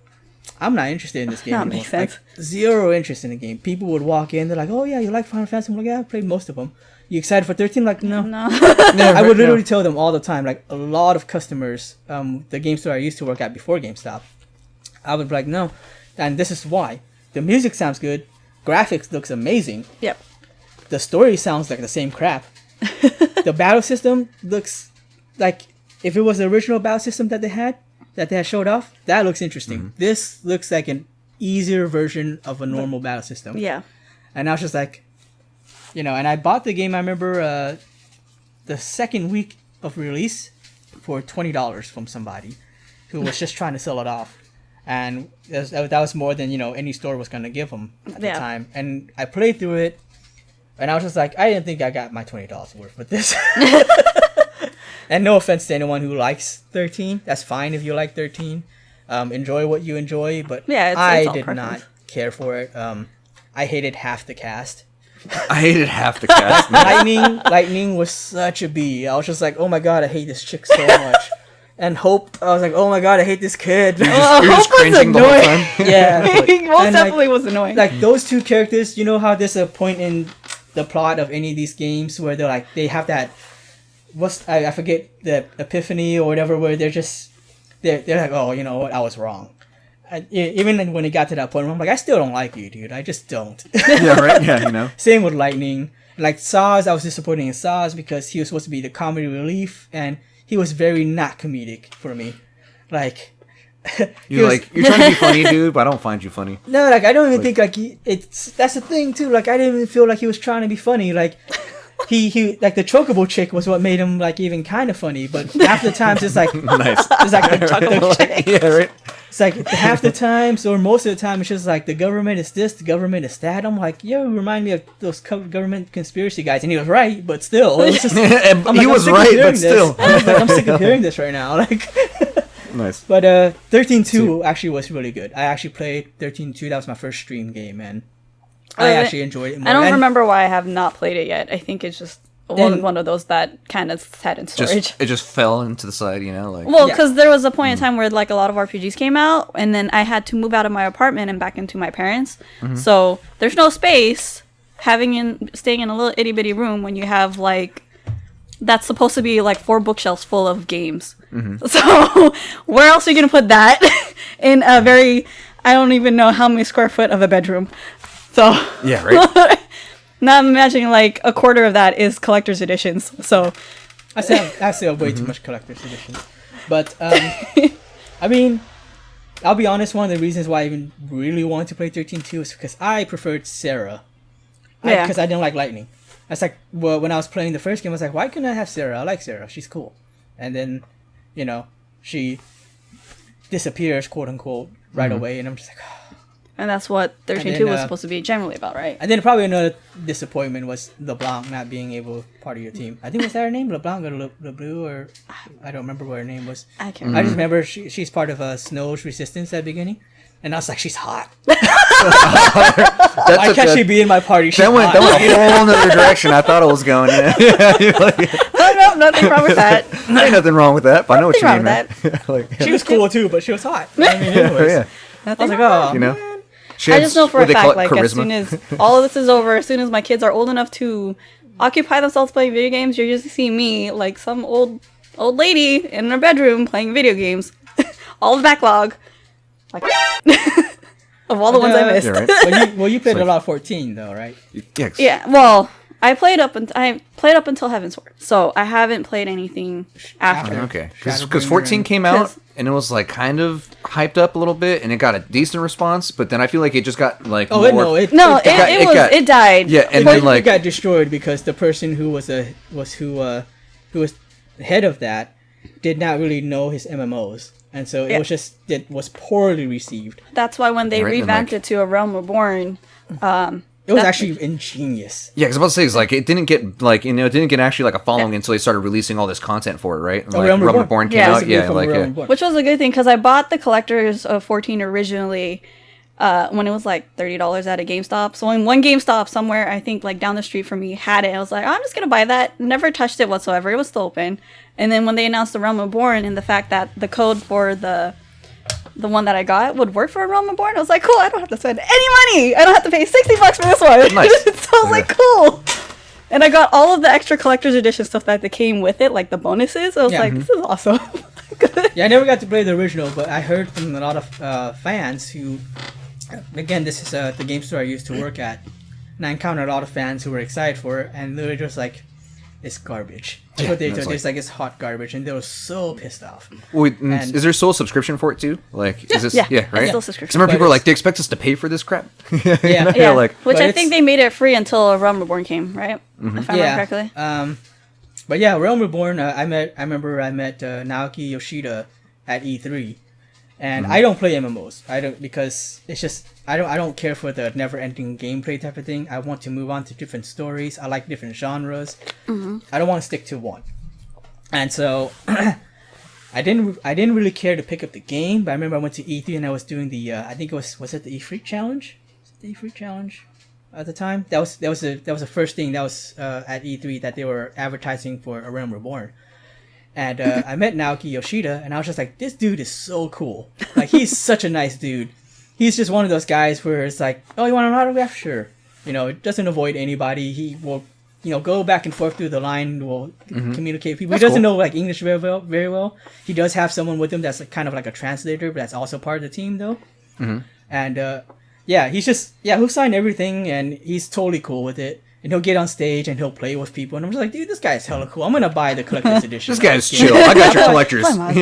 I'm not interested in this game anymore. Makes sense. Like, zero interest in the game. People would walk in, they're like, oh yeah, you like Final Fantasy? I'm like, yeah, I played most of them. You excited for 13? Like, no. I would literally tell them all the time, like a lot of customers, the game store I used to work at before GameStop, I would be like, no. And this is why. The music sounds good. Graphics looks amazing. Yep. The story sounds like the same crap. The battle system looks like if it was the original battle system that they had showed off, that looks interesting. This looks like an easier version of a normal battle system. Yeah. And I was just like, and I bought the game, I remember the second week of release for $20 from somebody who was just trying to sell it off. And that was more than, any store was going to give them at the time. And I played through it. And I was just like, I didn't think I got my $20 worth with this. And no offense to anyone who likes 13. That's fine if you like 13. Enjoy what you enjoy. But I did not care for it. I hated half the cast. Cast. Lightning was such a bee. I was just like, oh my god, I hate this chick so much. And Hope, I was like, oh my god, I hate this kid. You're just cringing the whole time. Yeah. He most And, definitely was annoying. Like those two characters, you know how there's a point in the plot of any of these games where they're like, they have that, I forget, the epiphany or whatever, where they're like, oh, you know what, I was wrong. Even when it got to that point, I'm like, I still don't like you, dude. I just don't. Yeah, right? Yeah, you know. Same with Lightning. Like Saz, I was disappointed in Saz because he was supposed to be the comedy relief, and he was very not comedic for me. Like, You're trying to be funny, dude, but I don't find you funny. no, like I don't even think like that's the thing too. Like I didn't even feel like he was trying to be funny. Like he like the chocobo chick was what made him like even kind of funny. But half the times it's like Nice. it's like the chocobo chick. Yeah, right. It's like half the times or most of the time it's just like the government is this, the government is that. I'm like, you remind me of those government conspiracy guys, and he was right, but still, it was just, And I'm he like, was I'm sick of right, hearing but this. still. I'm sick of hearing this right now. Like, Nice. but 13.2 actually was really good. I actually played 13.2. That was my first stream game, and I actually enjoyed it more. I don't And remember why I have not played it yet. I think it's just one of those that kind of sat in storage. It just fell into the side, you know, like. Well, Yeah. because there was a point in time where like a lot of RPGs came out, and then I had to move out of my apartment and back into my parents. So there's no space staying in a little itty bitty room when you have like that's supposed to be like 4 bookshelves full of games. So where else are you gonna put that in a very I don't even know how many square foot of a bedroom. So Yeah, right. now I'm imagining like a quarter of that is collector's editions. So I still have way too much collector's edition. But I mean, I'll be honest. One of the reasons why I even really wanted to play 13.2 is because I preferred Sarah. Yeah. Because I didn't like Lightning. I was like, well, when I was playing the first game, I was like, why couldn't I have Sarah? I like Sarah. She's cool. And then, you know, she disappears, quote unquote, right away, and I'm just like. and that's what 13.2 was supposed to be generally about, right? And then probably another disappointment was LeBlanc not being able part of your team. I think was that her name, LeBlanc or LeBlue, or I don't remember what her name was. I can't I just remember she's part of Snow's Resistance at the beginning, and I was like, she's hot. Why can't she be in my party? She's That went hot. a whole other direction. I thought it was going. Yeah, you're like, No, nothing wrong with that. ain't nothing wrong with that. But I know what you Nothing mean, wrong man. Like, She was cool too, but she was hot. I mean, anyways. yeah, I was like, oh, you know. man. She I had just know for what a they call fact, it, like as charisma. soon as all of this is over, as soon as my kids are old enough to occupy themselves playing video games, you're just see me like some old lady in her bedroom playing video games, all the backlog, like of all the ones I missed. Yeah, right. Well, you played like- a lot of 14 though, right? Yeah, Yeah, well, I played up until Heaven's Sword, so I haven't played anything after. Okay, Shadowbringer because 14 and- came out 'Cause- and it was like kind of hyped up a little bit, and it got a decent response. But then I feel like it just got like Oh, more. No, it it died. Yeah, and But then like it got destroyed because the person who was the head of that did not really know his MMOs, and so it was poorly received. That's why when they Right, and, revamped like- it to A Realm Reborn, It was actually ingenious. yeah, because I was about to say is like it didn't get like it didn't get actually like a following until they started releasing all this content for it, right? Like, Realm Reborn. Reborn came Yeah. out, Basically yeah, from like Realm yeah. Reborn. which was a good thing because I bought the collectors of 14 originally when it was like $30 at a GameStop. So when one GameStop somewhere, I think like down the street from me had it, I was like, oh, I'm just gonna buy that. Never touched it whatsoever. It was still open. And then when they announced the Realm Reborn and the fact that the code for the one that I got would work for a Realm Reborn, I was like, cool. I don't have to spend any money. I don't have to pay $60 for this one. Nice. So I was like, cool. And I got all of the extra collector's edition stuff that came with it, like the bonuses. I was Yeah. like, this is awesome. Yeah, I never got to play the original, but I heard from a lot of fans who, again, this is the game store I used to work at, and I encountered a lot of fans who were excited for it, and they were just like, it's garbage. That's what they it's told. like- It's like it's hot garbage, and they were so pissed off. Wait, And- is there still a subscription for it too? Like, is this Yeah, yeah, right? it's still 'Cause subscription. I remember But people were like, it's- they expect us to pay for this crap. Yeah. yeah, Yeah, like which But I it's- think they made it free until Realm Reborn came, right? If I remember correctly. But yeah, Realm Reborn. I remember I met Naoki Yoshida at E3, and I don't play MMOs. I don't because it's just I don't care for the never-ending gameplay type of thing. I want to move on to different stories. I like different genres. I don't want to stick to one, and so. I didn't really care to pick up the game, but I remember I went to E3 and I was doing the I think it was it the E3 challenge? Was it the E3 challenge at the time? That was the first thing that was at E3 that they were advertising for A Realm Reborn. And I met Naoki Yoshida, and I was just like, this dude is so cool. Like, he's such a nice dude. He's just one of those guys where it's like, oh, you want an autograph? Sure. You know, it doesn't avoid anybody. He will, you know, go back and forth through the line, will communicate with people. That's He doesn't cool. know, like, English very well. He does have someone with him that's like, kind of like a translator, but that's also part of the team, though. And, yeah, he's just, he'll sign everything, and he's totally cool with it. And he'll get on stage and he'll play with people. And I'm just like, dude, this guy's hella cool. I'm going to buy the collector's edition. This guy's of game. chill. I got your collectors. Play mine.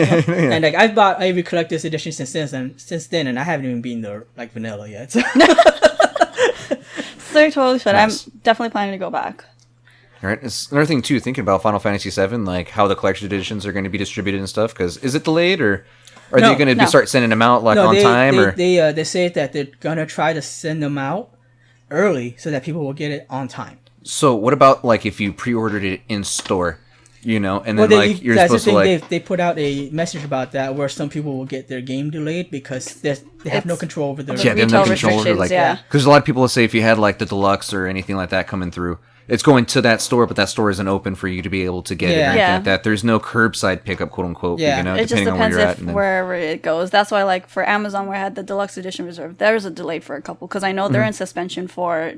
And like I've bought every collector's edition since then, and I haven't even been the like vanilla yet. So. So totally should. Nice. I'm definitely planning to go back. All right. It's another thing too. Thinking about Final Fantasy VII, like how the collector's editions are going to be distributed and stuff. Because is it delayed or are No, they going to no. start sending them out like on they, time or? they say that they're gonna try to send them out early so that people will get it on time. So what about like if you pre-ordered it in store, you know, and then Well, like you're that's the supposed to thing. like They put out a message about that where some people will get their game delayed because they have no It's- control over their. yeah, they have no Retail control over restrictions, like yeah. because a lot of people will say if you had like the deluxe or anything like that coming through, it's going to that store, but that store isn't open for you to be able to get it or Yeah. anything Yeah. like that. There's no curbside pickup, quote unquote. Yeah. You know, It just depending on where depends you're if at. And then, wherever it goes. That's why, like for Amazon, where I had the deluxe edition reserved, there's a delay for a couple because I know they're in suspension for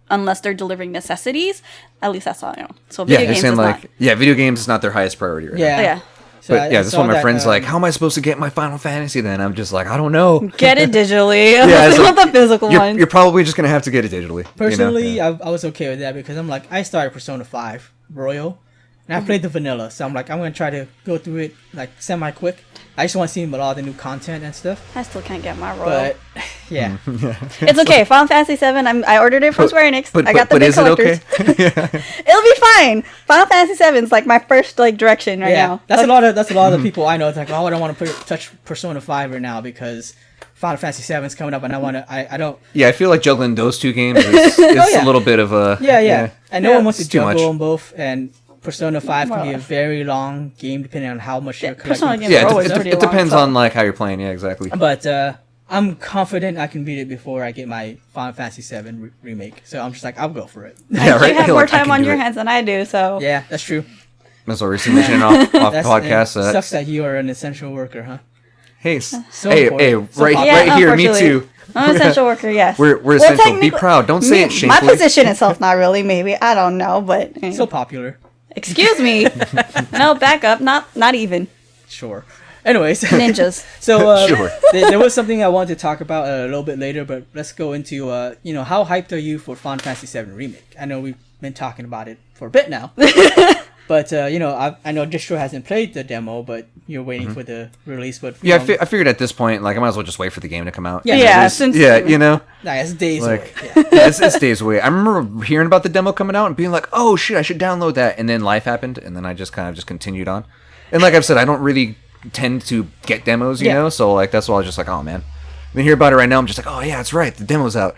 unless they're delivering necessities. At least that's all I know. So yeah, video they're games saying is like not. video games is not their highest priority right now. Yeah. Yeah. So But yeah, that's saw one of my that, friends like, how am I supposed to get my Final Fantasy then? I'm just like, I don't know. Get it digitally. Yeah, It's so not the physical one. You're probably just gonna have to get it digitally. Personally, you know? I was okay with that because I'm like, I started Persona 5 Royal, and I played the vanilla, so I'm like, I'm gonna try to go through it like semi-quick. I just want to see about all the new content and stuff. I still can't get my Royal. But yeah, It's okay. Final Fantasy VII. I ordered it from Square Enix. I got the big is it collectors. okay? It'll be fine. Final Fantasy VII is like my first like direction right yeah, now. that's a lot of the people I know. It's like, oh, I don't want to touch Persona 5 right now because Final Fantasy 7 is coming up, and I don't. Yeah, I feel like juggling those two games is a little bit of a Yeah. And no one wants to it's too much. juggle them both, and Persona 5 can be a Well, very long game depending on how much you're collecting. Persona games Yeah, are always it pretty depends long, on like how you're playing. Yeah, exactly. But I'm confident I can beat it before I get my Final Fantasy VII remake. So I'm just like, I'll go for it. Yeah, right. You have You're more like, I time can on do your it. hands than I do, so Yeah, that's true. That's what we're mentioning off the That's, podcast. it sucks that you are an essential worker, huh? Hey, So hey, important. So right, popular. right here, me unfortunately. too. I'm an essential worker, yes. We're Well, essential. Be technically- proud. Don't say it My shamefully. position itself, not really, maybe. I don't know, but So popular. excuse me. No, back up. Not even. Sure. Anyways. Ninjas. So Sure. there was something I wanted to talk about a little bit later, but let's go into how hyped are you for Final Fantasy VII Remake? I know we've been talking about it for a bit now, but I know Distro hasn't played the demo, but you're waiting for the release. But Yeah, I figured at this point, like, I might as well just wait for the game to come out. Yeah. Yeah, It's- since yeah, you know, it's days like, away. Yeah. yeah, it's days away. I remember hearing about the demo coming out and being like, oh shit, I should download that. And then life happened, and then I just kind of just continued on. And like I've said, I don't really tend to get demos, you Yeah. know, so like that's why I was just like, oh man. Then hear about it right now, I'm just like, oh yeah, that's right, the demo's out.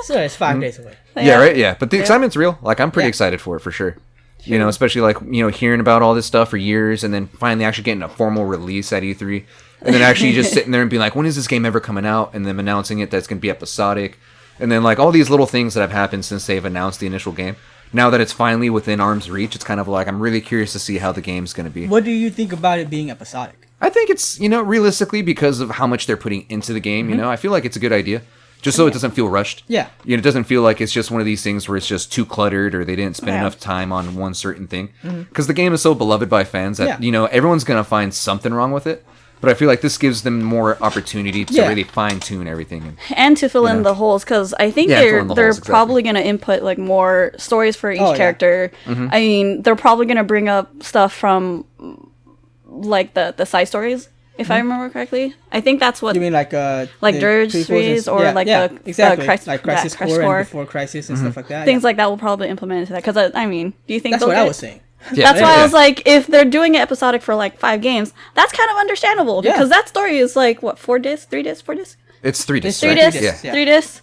So it's 5 days away. Yeah, right, yeah. But the excitement's real. Like, I'm pretty Yeah. excited for it for sure. You know, especially like, you know, hearing about all this stuff for years and then finally actually getting a formal release at E3. And then actually just sitting there and being like, when is this game ever coming out? And then announcing it that's going to be episodic. And then like all these little things that have happened since they've announced the initial game. Now that it's finally within arm's reach, it's kind of like, I'm really curious to see how the game's going to be. What do you think about it being episodic? I think it's, you know, realistically because of how much they're putting into the game, you know, I feel like it's a good idea. Just so it doesn't feel rushed. Yeah. You know, it doesn't feel like it's just one of these things where it's just too cluttered or they didn't spend Yeah. enough time on one certain thing. Because the game is so beloved by fans that, Yeah. you know, everyone's going to find something wrong with it. But I feel like this gives them more opportunity to Yeah. really fine tune everything. And to fill You in know. the holes, because I think Yeah, fill they're in the they're holes, exactly. probably gonna input like more stories for each Oh, yeah. character. Mm-hmm. I mean, they're probably gonna bring up stuff from like the side stories, if I remember correctly. I think that's what You mean like Like the Dirge prequels series and- or yeah, like yeah, the exactly Crisis- like Crisis Crash Core Core. and Before Crisis and stuff like that. things yeah. like that will probably implement into that. Because I mean, do you think That's they'll what get I it? was saying. Yeah, That's why yeah. I was like, if they're doing it episodic for like 5 games, that's kind of understandable Yeah. because that story is like what 4 discs, 3 discs, 4 discs, It's 3 discs, 3 right? discs, discs, Yeah. yeah. 3 discs.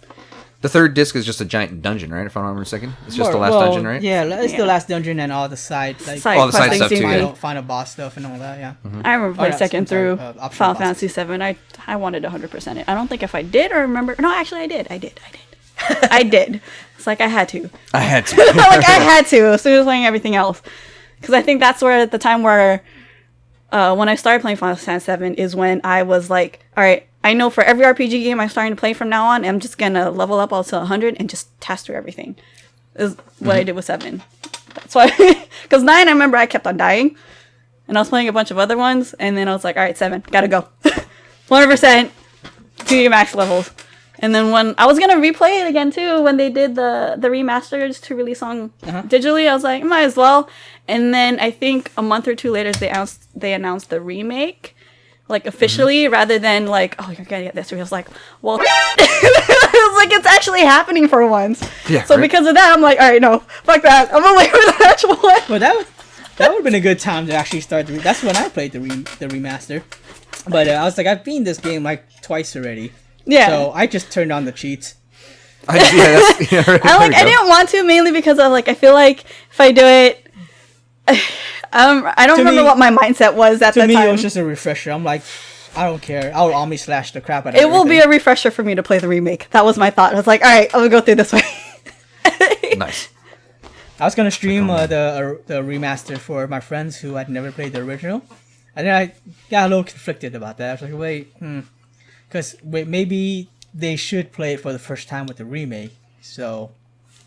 The third disc is just a giant dungeon, right? If I'm not mistaken. It's just the last dungeon, right? Yeah, it's Yeah. the last dungeon and all the side Side All the side questing stuff too, seems yeah. to be- final boss stuff and all that. Yeah. I remember playing yeah, second I'm sorry, through optional Final bosses. Fantasy VII. I wanted 100% it. I don't think if I did or remember. No, actually, I did. I did. It's like I had to. I had to. Like I had to as soon as playing everything else, because I think that's where at the time where when I started playing Final Fantasy VII is when I was like, all right, I know for every RPG game I'm starting to play from now on, I'm just gonna level up all to 100 and just task through everything. Is what I did with 7. That's why, because 9, I remember I kept on dying, and I was playing a bunch of other ones, and then I was like, all right, 7, gotta go, 100%, 2 max levels. And then when I was gonna replay it again too, when they did the remasters to release on digitally, I was like, might as well. And then I think a month or 2 later, they announced the remake, like officially, rather than like, oh, you're gonna get this. I was like, well, it was like it's actually happening for once. Yeah. So because of that, I'm like, all right, no, fuck that. I'm gonna wait for the actual one. Well, that would have been a good time to actually start that's when I played the remaster. But I was like, I've beaten this game like twice already. Yeah. So I just turned on the cheats. I didn't want to, mainly because of like I feel like if I do it, I don't remember what my mindset was at that time. To me, it was just a refresher. I'm like, I don't care. I'll Omni slash the crap out of it. It will be a refresher for me to play the remake. That was my thought. I was like, all right, I'm gonna go through this way. Nice. I was gonna stream the remaster for my friends who had never played the original, and then I got a little conflicted about that. I was like, wait, because maybe they should play it for the first time with the remake. So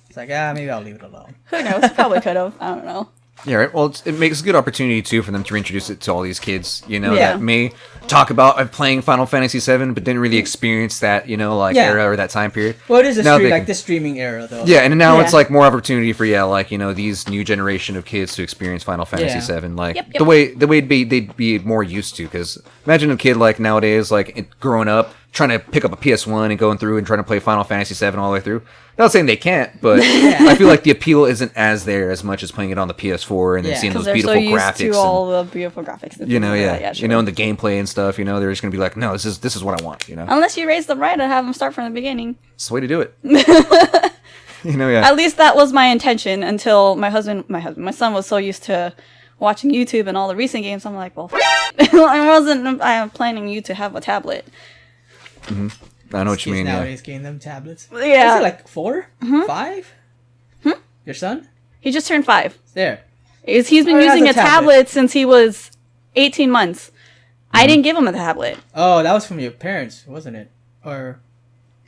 it's like, maybe I'll leave it alone. Who knows? Probably could have. I don't know. Yeah, right. Well, it makes a good opportunity too for them to reintroduce it to all these kids, that may talk about playing Final Fantasy VII, but didn't really experience that, era or that time period. Well, it is the streaming era, though. Yeah, and now it's like more opportunity for these new generation of kids to experience Final Fantasy VII, the way they'd be more used to. Because imagine a kid like nowadays, growing up, trying to pick up a PS1 and going through and trying to play Final Fantasy VII all the way through. Not saying they can't, but I feel like the appeal isn't as there as much as playing it on the PS4 and then seeing those beautiful graphics. To all the beautiful graphics. And the gameplay and stuff. They're just gonna be like, no, this is what I want. Unless you raise them right and have them start from the beginning. It's the way to do it. At least that was my intention until my son was so used to watching YouTube and all the recent games. I'm like, well, I'm planning you to have a tablet. Mm-hmm. I know what you mean. Nowadays, getting them tablets. Yeah. Is it like 4, 5? Your son? He just turned 5. There. He's been using a tablet since he was 18 months. I didn't give him a tablet. Oh, that was from your parents, wasn't it? Or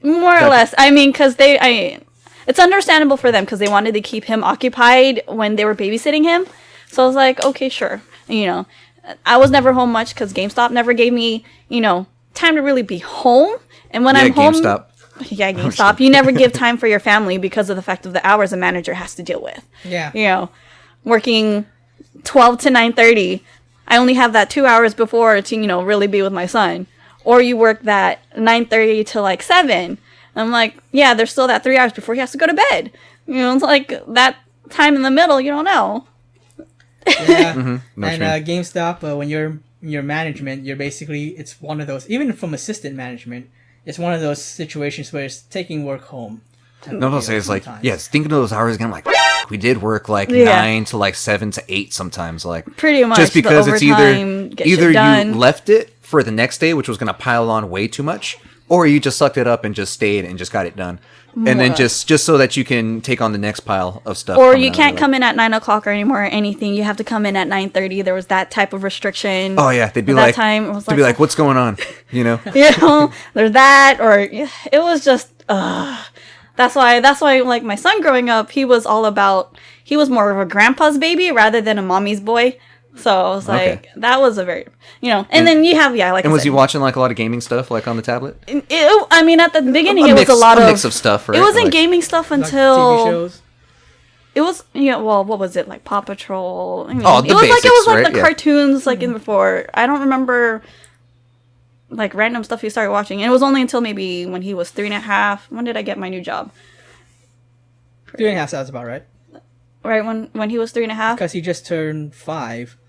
more or less. I mean, because it's understandable for them because they wanted to keep him occupied when they were babysitting him. So I was like, okay, sure. I was never home much because GameStop never gave me, time to really be home. And when I'm home, GameStop. You never give time for your family because of the fact of the hours a manager has to deal with. Yeah. Working 12 to 9:30. I only have that 2 hours before to, really be with my son. Or you work that 9:30 to 7. I'm like, yeah, there's still that 3 hours before he has to go to bed. It's like that time in the middle, you don't know. Yeah. Mm-hmm. And GameStop, when you're your management, it's one of those, even from assistant management, it's one of those situations where it's taking work home. It's like, thinking of those hours again, I'm like, we did work 9 to 7 to 8 sometimes, pretty much, just because it's either you left it for the next day, which was going to pile on way too much, or you just sucked it up and just stayed and just got it done. And then just so that you can take on the next pile of stuff. Or you can't come in at 9 o'clock or anymore or anything. You have to come in at 9:30. There was that type of restriction. Oh yeah, they'd be like, what's going on? There's that, or it was just. That's why my son growing up, he was more of a grandpa's baby rather than a mommy's boy. So I was like, that was a very, and then you have, And was he watching a lot of gaming stuff on the tablet? At the beginning, it was a mix of stuff, right? It wasn't gaming stuff until TV shows. It was, what was it, like Paw Patrol? The basics, it was the cartoons, in before. I don't remember, random stuff he started watching. And it was only until maybe when he was 3.5. When did I get my new job? 3.5 sounds about right. Right, when he was 3.5? Because he just turned 5.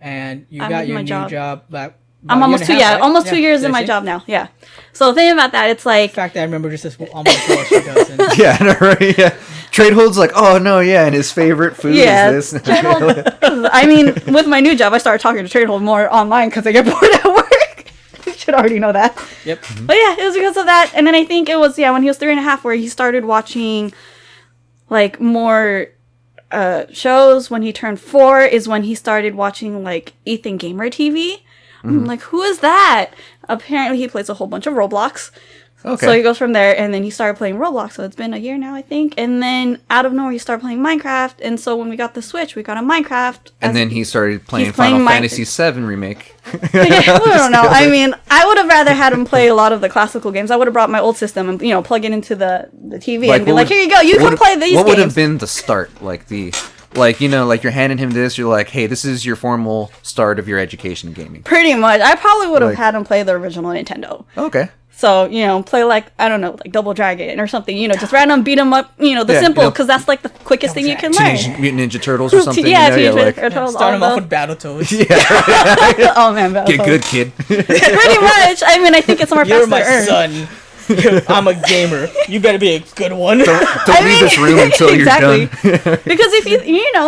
And you got your new job back. I'm almost 2 years. Almost 2 years in my job now. Yeah. So the thing about that, it's like. In fact, I remember just this almost 4 she doesn't. Right. Yeah. Tradehold's like, oh no, yeah, and his favorite food is this. Tradehold, with my new job, I started talking to Tradehold more online because I get bored at work. You should already know that. Yep. Mm-hmm. But yeah, it was because of that, and then I think it was when he was 3.5 where he started watching, more. shows. When he turned 4 is when he started watching like Ethan Gamer TV. I'm like, who is that? Apparently he plays a whole bunch of Roblox. Okay. So he goes from there, and then he started playing Roblox. So it's been a year now, I think. And then out of nowhere, he started playing Minecraft. And so when we got the Switch, we got a Minecraft. And then he started playing he's playing Final Fantasy VII Remake. I don't know. I mean, I would have rather had him play a lot of the classical games. I would have brought my old system and plug it into the TV and be like, here you go, you can play these games. What would have been the start? Like you're handing him this, you're like, hey, this is your formal start of your education in gaming. Pretty much. I probably would have had him play the original Nintendo. Okay. So, play like, I don't know, like Double Dragon or something, just random beat 'em up, the simple, because that's like the quickest thing you can learn. Teenage Mutant Ninja Turtles or something. Yeah, Teenage Mutant Turtles. Start him off with Battletoads. Yeah. Oh man, Battletoads. Get good, kid. Pretty much. I mean, I think it's more You're faster my earned. son. I'm a gamer. You better be a good one. Don't leave this room until you're done. Because if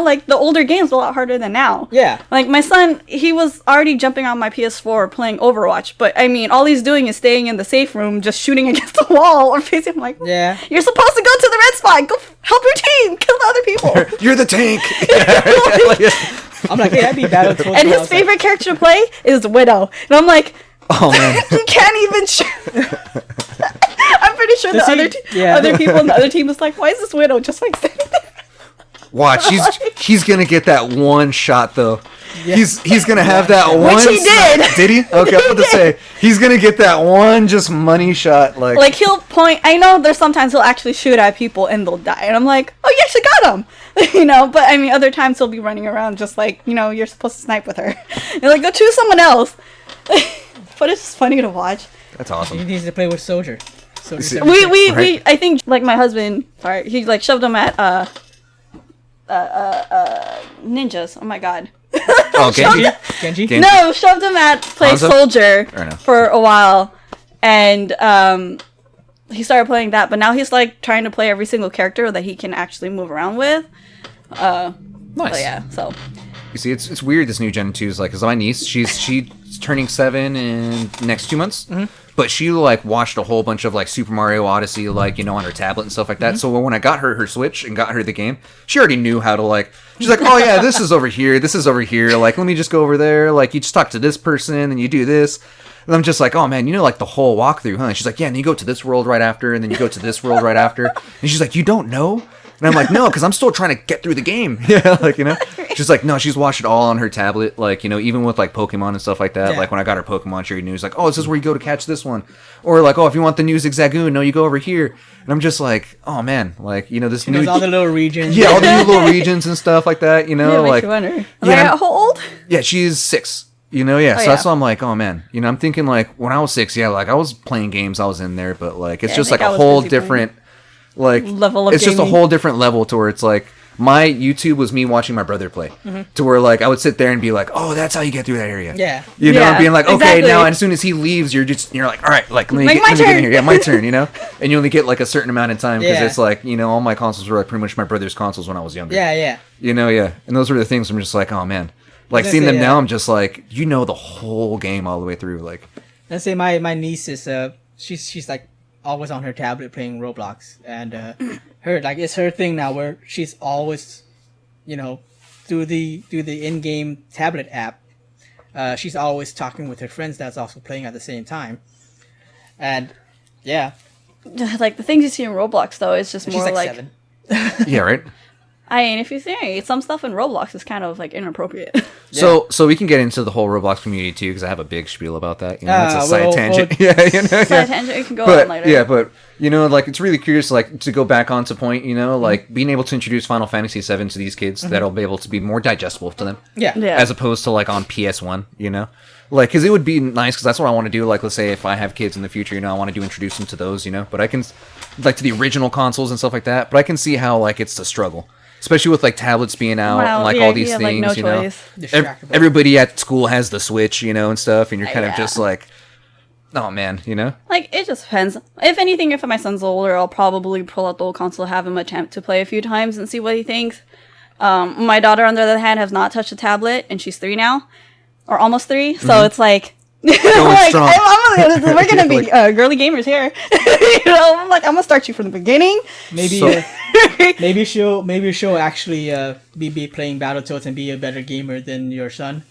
like the older games are a lot harder than now. Yeah. Like my son, he was already jumping on my PS4 playing Overwatch, but I mean, all he's doing is staying in the safe room, just shooting against the wall or facing. I'm like, Yeah. you're supposed to go to the red spot, go help your team, kill the other people. You're the tank. I'm like, hey, I'd be Battletoads. And his favorite character to play is Widow, and I'm like, Oh man. he can't even shoot. I'm pretty sure Does the he- other people in the other team was like, why is this Widow just like standing there? Watch, he's gonna get that one shot though. Yeah. He's gonna have that one. Which he did. Did he? Okay, I was about to say he's gonna get that one just money shot. Like he'll point. I know there's sometimes he'll actually shoot at people and they'll die, and I'm like, oh, you actually got him, But I mean, other times he'll be running around just like you're supposed to snipe with her. You're like, go choose someone else. But it's just funny to watch. That's awesome. He needs to play with Soldier. See, We I think like my husband. Sorry, he like shoved him at ninjas. Oh my god. Oh, Genji? No, shoved him at play Hanzo? soldier Or no? for a while, and he started playing that. But now he's like trying to play every single character that he can actually move around with. Nice. So yeah, so You see, it's weird. This new Gen 2 is like, because my niece, she's turning 7 in next 2 months, but she like watched a whole bunch of like Super Mario Odyssey, like on her tablet and stuff like that. So when I got her Switch and got her the game, she already knew how to like. She's like, oh yeah, this is over here. This is over here. Like, let me just go over there. Like, you just talk to this person and you do this. And I'm just like, oh man, like the whole walkthrough, huh? And she's like, yeah, and you go to this world right after, and then you go to this world right after. And she's like, you don't know? And I'm like, no, because I'm still trying to get through the game. Yeah, like, She's like, no, she's watched it all on her tablet. Like, even with like Pokemon and stuff like that. Yeah. Like when I got her Pokemon, she already knew. It's like, oh, this is where you go to catch this one. Or like, oh, if you want the new Zigzagoon, no, you go over here. And I'm just like, oh man, like, this new. There's all the little regions. Yeah, all the new little regions and stuff like that, yeah, like. makes you wonder. Yeah, How old? Yeah, she's 6. So that's why I'm like, oh man, I'm thinking like when I was 6, yeah, like I was playing games, I was in there, but like it's just like a whole different like level of it's just a gaming. whole different level to where it's like my YouTube was me watching my brother play, to where like I would sit there and be like, oh, that's how you get through that area. Yeah. Yeah, being like, okay, exactly. now as soon as he leaves, you're like, all right, like let me Like, get, my let me get in turn. here, yeah, my turn, and you only get like a certain amount of time because Yeah. it's like all my consoles were like pretty much my brother's consoles when I was younger. Yeah. And those were the things I'm just like, oh man. Like, I was seeing gonna them say, now, I'm just like, the whole game all the way through. Like, Let's say my niece is she's like always on her tablet playing Roblox, and her like it's her thing now where she's always through the in-game tablet app, she's always talking with her friends that's also playing at the same time, and yeah, Like the things you see in Roblox though, it's just she's more like like 7. yeah, right? I mean, if you think some stuff in Roblox is kind of like inappropriate. So we can get into the whole Roblox community too, because I have a big spiel about that. It's a side we'll- tangent. Side tangent, we can go on But later. yeah, but like it's really curious, like to go back onto point, like being able to introduce Final Fantasy VII to these kids, that'll be able to be more digestible to them, Yeah. as opposed to like on PS1, like because it would be nice, because that's what I want to do. Like, let's say if I have kids in the future, I want to introduce them to those, but I can like to the original consoles and stuff like that. But I can see how like it's the struggle. Especially with like tablets being out and like all these you have, things, like, no choice. Distractible. Everybody at school has the Switch, and stuff, and you're kind of Yeah. just like, oh man, Like, it just depends. If anything, if my son's older, I'll probably pull out the old console, have him attempt to play a few times and see what he thinks. My daughter, on the other hand, has not touched a tablet, and she's 3 now. Or almost 3. So it's like, like, strong. we're gonna be girly gamers here. I'm like, I'm gonna start you from the beginning. Maybe So- maybe she'll actually be playing Battletoads and be a better gamer than your son.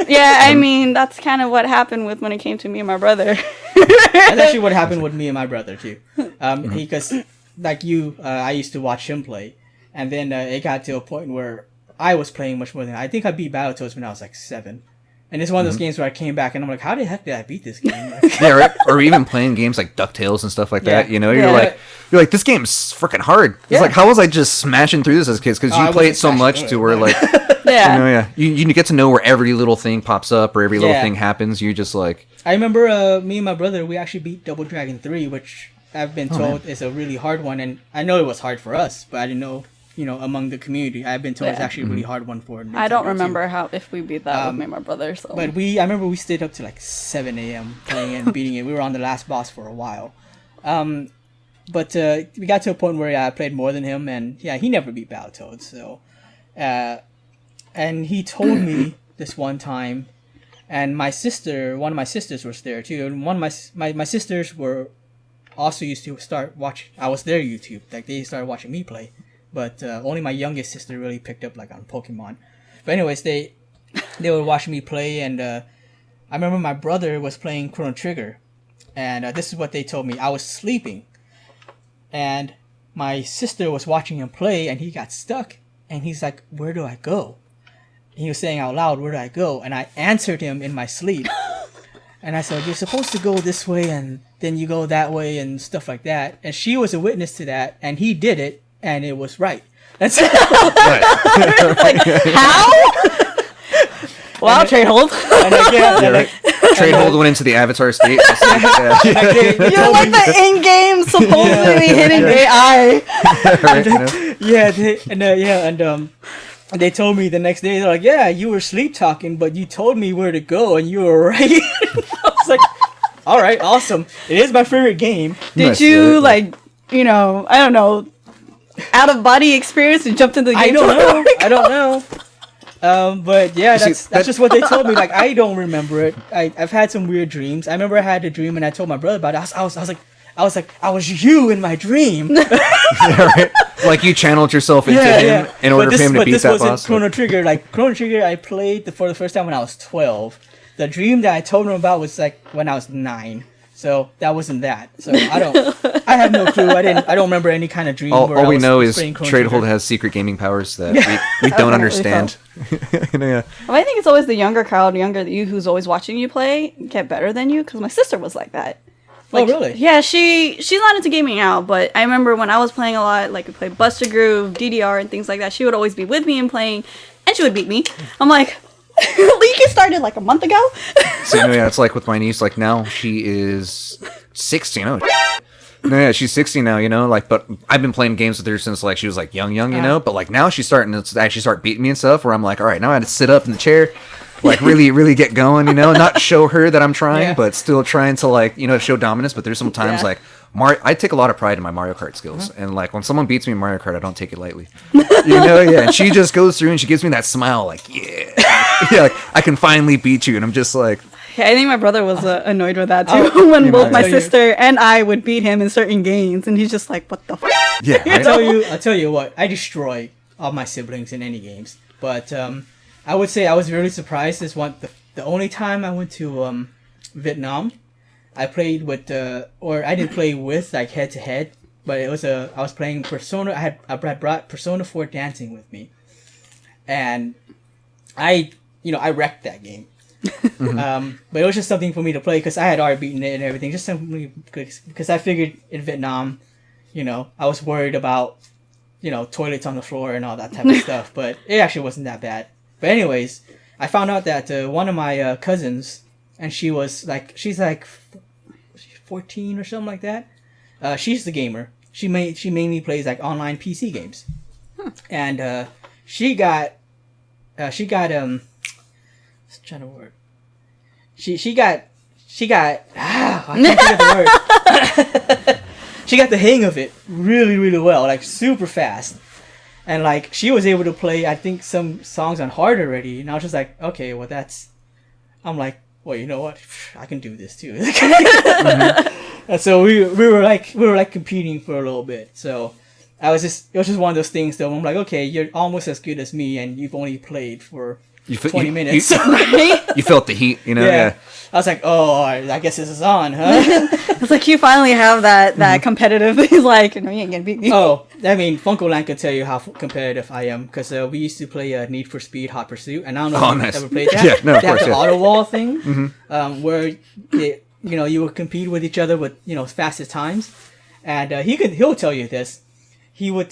Yeah, I mean, that's kind of what happened when it came to me and my brother. That's actually what happened with me and my brother too. Because like you, I used to watch him play, and then it got to a point where I was playing much more than I think I beat Battletoads when I was like 7. And it's one of those games where I came back and I'm like, how the heck did I beat this game? Yeah, right. Or even playing games like DuckTales and stuff like that. Yeah. You know, Yeah. you're like, this game's freaking hard. It's Yeah. like, how was I just smashing through this as kids? Because Oh, I you play it wasn't so smashing much through to it, where but- like, Yeah. you get to know where every little thing pops up or every little Yeah. thing happens. You just like, I remember me and my brother, we actually beat Double Dragon 3, which I've been told is a really hard one. And I know it was hard for us, but I didn't know, among the community, I've been told it's Yeah. actually a really hard one for I don't Nintendo, too. remember if we beat that with me and my brother. So. But I remember we stayed up to like 7 a.m. playing it and beating it. We were on the last boss for a while. But we got to a point where I played more than him, and yeah, he never beat Battletoads. So, and he told me this one time, and one of my sisters was there too, and one of my sisters were also used to start watching. I was their YouTube, like they started watching me play, but only my youngest sister really picked up like on Pokemon. But anyways, they were watching me play, and I remember my brother was playing Chrono Trigger, and this is what they told me. I was sleeping, and my sister was watching him play, and he got stuck, and he's like, "Where do I go?" And he was saying out loud, "Where do I go?" And I answered him in my sleep, and I said, "You're supposed to go this way, and then you go that way, and stuff like that." And she was a witness to that, and he did it, and it was right. That's like, how? Wow, trade hold. and again, yeah, right. Trade hold went into the Avatar state. Yeah. You're like the in-game supposedly hidden AI. Right, you know? and they told me the next day, they're like, "Yeah, you were sleep talking, but you told me where to go, and you were right." I was like, "All right, awesome. It is my favorite game." Did Nice, you yeah. like, I don't know, out of body experience and jumped into the game? I don't know. But yeah, See, that's just what they told me. Like, I don't remember it. I've had some weird dreams. I remember I had a dream, and I told my brother about it. I was like, I was you in my dream. Yeah, right? Like you channeled yourself into him in order for him to beat that This boss. wasn't Chrono Trigger. Like Chrono Trigger, I played for the first time when I was 12. The dream that I told him about was like when I was 9. So that wasn't that. So I have no clue. I don't remember any kind of dream. All where I we was know is playing Chrono Tradehold Trigger. has secret gaming powers that we don't understand. You know, yeah. Well, I think it's always the younger crowd, younger than you, who's always watching you play, get better than you. Because my sister was like that. Oh, really? Yeah, she's not into gaming now, but I remember when I was playing a lot, like we played Buster Groove, DDR, and things like that. She would always be with me and playing, and she would beat me. I'm like, you started like a month ago. So yeah, it's like with my niece. Like now she is 16. No, yeah, she's 16 now. You know, like, but I've been playing games with her since like she was like young. You know, but like now she's starting to actually start beating me and stuff. Where I'm like, all right, now I had to sit up in the chair. Like really get going, not show her that I'm trying, Yeah. but still trying to like, show dominance. But there's some times Yeah. like I take a lot of pride in my Mario Kart skills. And like when someone beats me in Mario Kart, I don't take it lightly. Yeah. And she just goes through and she gives me that smile like, yeah. Yeah, like I can finally beat you. And I'm just like, Yeah, I think my brother was annoyed with that too. When both my tell you. sister and I would beat him in certain games, and he's just like, "What the?" yeah. I'll Right? tell you what, I destroy all my siblings in any games. But I would say I was really surprised. The only time I went to Vietnam, I played with or I didn't play with like head to head, but I was playing Persona. I brought Persona 4 Dancing with me, and I wrecked that game. But it was just something for me to play because I had already beaten it and everything. Just simply because I figured in Vietnam, I was worried about toilets on the floor and all that type of stuff. But it actually wasn't that bad. But anyways, I found out that one of my cousins, and she's like 14 or something like that. She's the gamer. She mainly plays like online PC games, and she got trying to word. She got I can't think of the word. She got the hang of it really, really well, like super fast. And like she was able to play I think some songs on hard already, and I was just like, okay, well I'm like, well, you know what? I can do this too. And so we were like competing for a little bit. So it was just one of those things though. I'm like, okay, you're almost as good as me, and you've only played for 20 minutes. You felt the heat, you know? Yeah. I was like, oh, I guess this is on, huh? It's like you finally have that competitive. He's like, no, you ain't gonna beat me. Oh, I mean, Funko Land could tell you how competitive I am, because we used to play Need for Speed Hot Pursuit, and I don't know if you've ever played that. Yeah, no, of they course, have the auto wall thing, where you would compete with each other with fastest times, and he'll tell you this. He would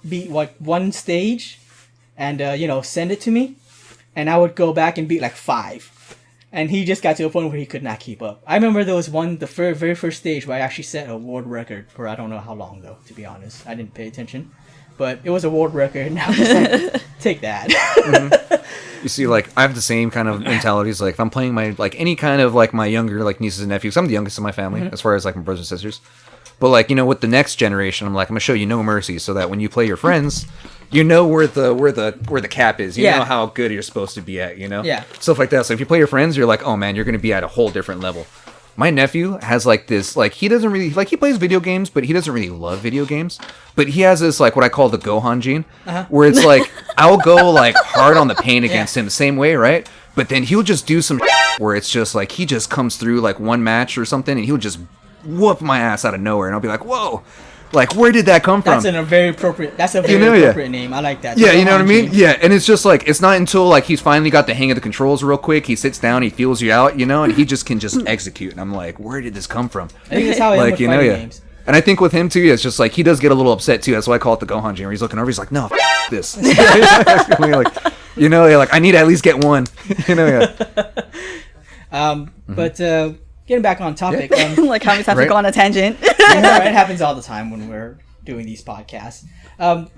beat one stage, and send it to me, and I would go back and beat like 5. And he just got to a point where he could not keep up. I remember there was the very first stage where I actually set a world record for I don't know how long though, to be honest. I didn't pay attention. But it was a world record, and I was like, take that. You see, like, I have the same kind of mentalities. Like, if I'm playing my, like, any kind of, like, my younger, like, nieces and nephews, I'm the youngest in my family, as far as, like, my brothers and sisters. But, like, with the next generation, I'm like, I'm going to show you no mercy, so that when you play your friends, you know where the cap is. You know how good you're supposed to be at, Yeah. Stuff like that. So if you play your friends, you're like, oh, man, you're going to be at a whole different level. My nephew has, like, this, like, he doesn't really, like, he plays video games, but he doesn't really love video games. But he has this, like, what I call the Gohan gene, where it's, like, I'll go, like, hard on the paint against him the same way, right? But then he'll just do some where it's just, like, he just comes through, like, one match or something, and he'll just whoop my ass out of nowhere, and I'll be like, whoa. Like, where did that come from? That's a very appropriate name. I like that. Yeah, you know what I mean? Yeah, and it's just like, it's not until like he's finally got the hang of the controls real quick, he sits down, he feels you out, and he just can execute. And I'm like, where did this come from? I think that's how I am with fighting games. And I think with him too, it's just like he does get a little upset too. That's why I call it the Gohan gene. Where he's looking over, he's like, no, this. Like I need to at least get one. But getting back on topic, like how many times we go on a tangent. It happens all the time when we're doing these podcasts.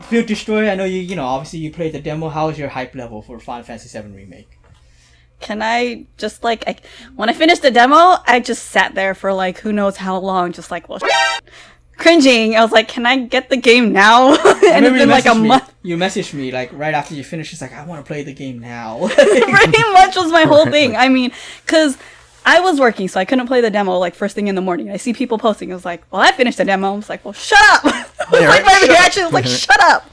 Field Destroy, I know obviously you played the demo. How is your hype level for Final Fantasy VII Remake? Can I just when I finished the demo, I just sat there for like who knows how long, just like cringing. I was like, can I get the game now? And it's been like a month. You messaged me like right after you finished. It's like, I want to play the game now. Pretty much was my whole thing. I mean, because I was working, so I couldn't play the demo like first thing in the morning. I see people posting. I was like, well, I finished the demo. I was like, well, shut up. My reaction was like, shut up.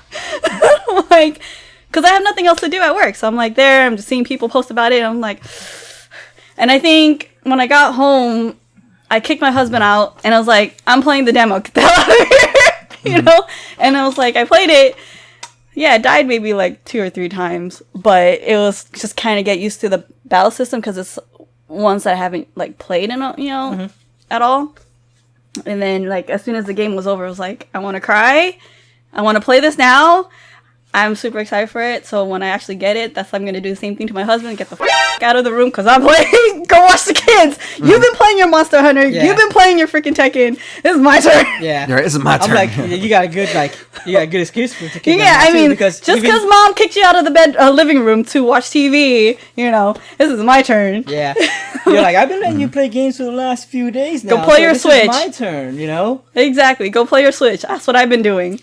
Like, because I have nothing else to do at work. So I'm like there. I'm just seeing people post about it. I'm like, and I think when I got home, I kicked my husband out. And I was like, I'm playing the demo. Get the hell out of here. And I was like, I played it. Yeah, it died maybe like 2 or 3 times. But it was just kind of get used to the battle system because it's ones that I haven't like played in at all. And then like as soon as the game was over, I was like, I want to cry. I want to play this now. I'm super excited for it. So when I actually get it, that's I'm gonna do the same thing to my husband. Get the out of the room because I'm playing. Go watch the kids. You've been playing your Monster Hunter. Yeah. You've been playing your freaking Tekken. This is my turn. Yeah, right, this is my turn. I'm like, you got a good excuse for to kick. Yeah, I mean, because just because mom kicked you out of the living room to watch TV, this is my turn. Yeah, you're like, I've been letting you play games for the last few days now. Go play your Switch. Is my turn. Exactly. Go play your Switch. That's what I've been doing.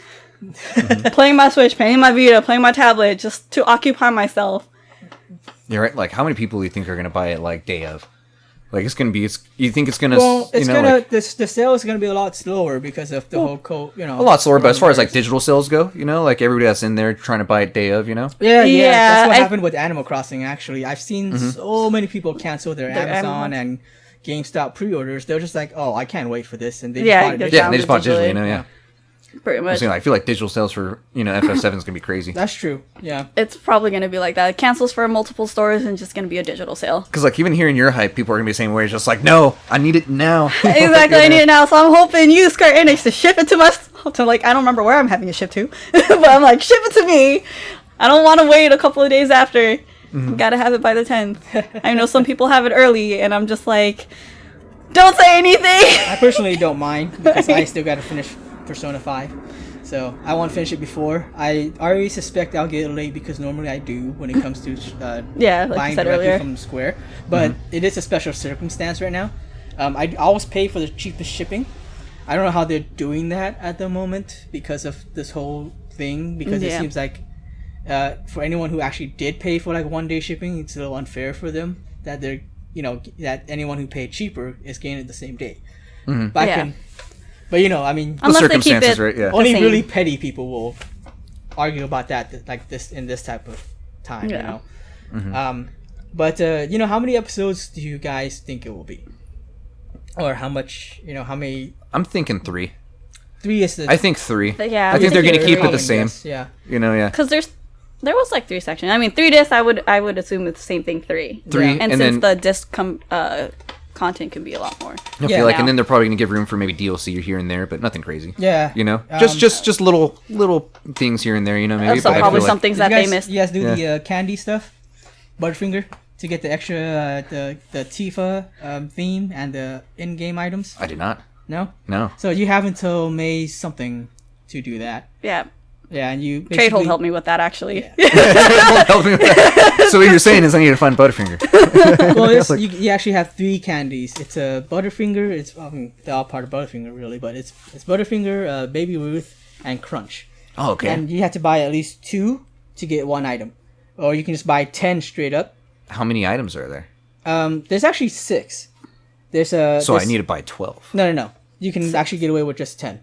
Playing my Switch, playing my Vita, playing my tablet, just to occupy myself. Yeah, right. Like, how many people do you think are gonna buy it like day of? Like, you think it's gonna? Well, it's gonna. The sale is gonna be a lot slower because of the whole a lot slower. But as far as like digital sales go, like everybody that's in there trying to buy it day of, Yeah. That's what happened with Animal Crossing. Actually, I've seen so many people cancel their Amazon and GameStop pre-orders. They're just like, oh, I can't wait for this, and they just bought digitally. Yeah. Pretty much. I feel like digital sales for FF7 is gonna be crazy. That's true. Yeah. It's probably gonna be like that. It cancels for multiple stores and just gonna be a digital sale. Because like even hearing your hype, people are gonna be the same way. It's just like, no, I need it now. Exactly, I need it now. So I'm hoping you, Square Enix, to ship it to I don't remember where I'm having it shipped to, but I'm like, ship it to me. I don't want to wait a couple of days after. Gotta have it by the 10th. I know some people have it early, and I'm just like, don't say anything. I personally don't mind because I still gotta finish Persona 5, so I want to finish it before. I already suspect I'll get it late because normally I do when it comes to buying directly from Square, but it is a special circumstance right now. I always pay for the cheapest shipping. I don't know how they're doing that at the moment because of this whole thing, because it seems like for anyone who actually did pay for like 1-day shipping, it's a little unfair for them that they're that anyone who paid cheaper is getting it the same day. Mm-hmm. But I mean, Unless they keep circumstances, it right? Yeah. only same. really petty people will argue about that, like this in this type of time. Yeah. But how many episodes do you guys think it will be, or how much? How many? I'm thinking 3. 3 is the. I think 3. Yeah, I think they're gonna keep it the common same. guess, yeah. Yeah. Because there was like 3 sections. I mean, 3 discs. I would assume it's the same thing. 3. 3, Yeah. And and since then the disc content can be a lot more. I Yeah. feel like, Now. and then they're probably gonna give room for maybe DLC here and there, but nothing crazy. Yeah. Just little things here and there. Maybe. Also, but I probably feel some like, things Did that you they guys, missed. You guys do Yeah. the candy stuff, Butterfinger, to get the extra the Tifa theme and the in-game items. I did not. No. No. So you have until May something to do that. Yeah, Yeah, and you Trade Hold basically- helped me with that actually. Help me with that. So what you're saying is I need to find Butterfinger. Well, you actually have 3 candies. It's a Butterfinger. They're all part of Butterfinger, really, but it's Butterfinger, Baby Ruth, and Crunch. Oh, okay. And you have to buy at least 2 to get 1 item, or you can just buy 10 straight up. How many items are there? There's actually 6. There's a. So I there's- need to buy 12. No. You can actually get away with just 10.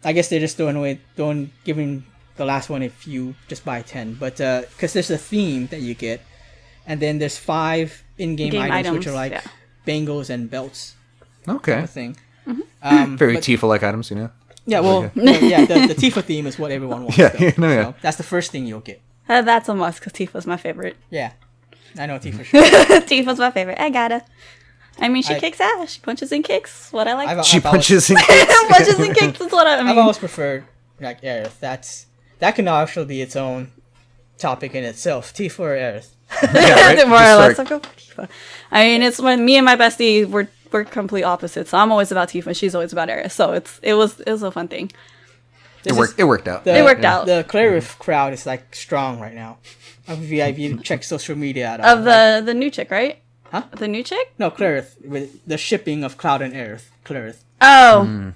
I guess they're just giving the last one if you just buy 10. But because there's a theme that you get, and then there's 5 in-game Game items, which items, are like yeah. bangles and belts, Okay. kind of thing. Very but- Tifa-like items, Yeah, well, the Tifa theme is what everyone wants. Yeah, though. yeah. So that's the first thing you'll get. That's a must because Tifa's my favorite. Yeah, I know Tifa. Sure. Tifa's my favorite. I gotta. I mean, she I- kicks ass. She punches and kicks. What I like. She I've always- punches and kicks. punches and kicks is what I I've mean. always preferred like Aerith. That can actually be its own topic in itself. Tifa or Aerith. Yeah, right? More or Just less, like- I'll go for Tifa. I mean, it's when me and my bestie we're complete opposites. So I'm always about Tifa, and she's always about Aerith. So it was a fun thing. It worked out. It worked out. The Clarif crowd is like strong right now. If you check social media at all. Of the new chick, right? Huh? The new chick? No, Clarith, with the shipping of Cloud and Aerith. Clarith. Oh,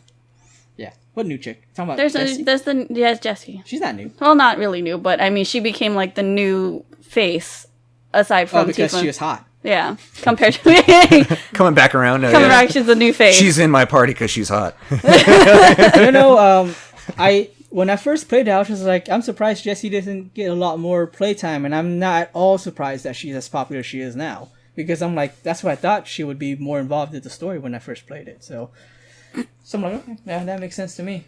Yeah. What new chick? Talking about Jessie? there's Jessie. She's not new. Well, not really new, but I mean, she became like the new face aside from Because Tifa. she was hot. Yeah, compared to me. Coming back around. Coming back, she's the new face. She's in my party because she's hot. When I first played it, I was just like, I'm surprised Jessie doesn't get a lot more playtime, and I'm not at all surprised that she's as popular as she is now. Because I'm like, that's what I thought she would be more involved in the story when I first played it. So I'm like, okay, yeah, that makes sense to me.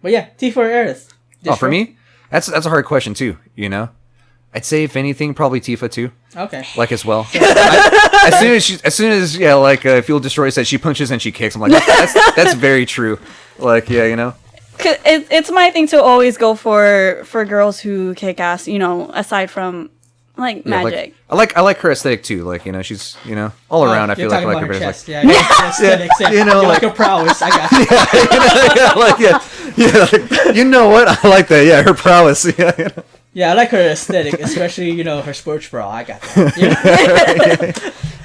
But yeah, Tifa or Aerith? Oh, for me, that's a hard question too. I'd say if anything, probably Tifa too. Okay. Like as well. As soon as Fuel Destroy said she punches and she kicks, I'm like, that's very true. Like, yeah. 'Cause it's my thing to always go for girls who kick ass. Aside from like Yeah, magic. like, I like her aesthetic too. Like, she's all around. I You're feel like talking I like about her. her But chest. Yeah, yeah, aesthetics. Yeah. You know, You like like- her prowess. I got you. like, you know what? I like that. Yeah, her prowess. Yeah. Yeah, I like her aesthetic, especially, her sports bra. I got that. Yeah.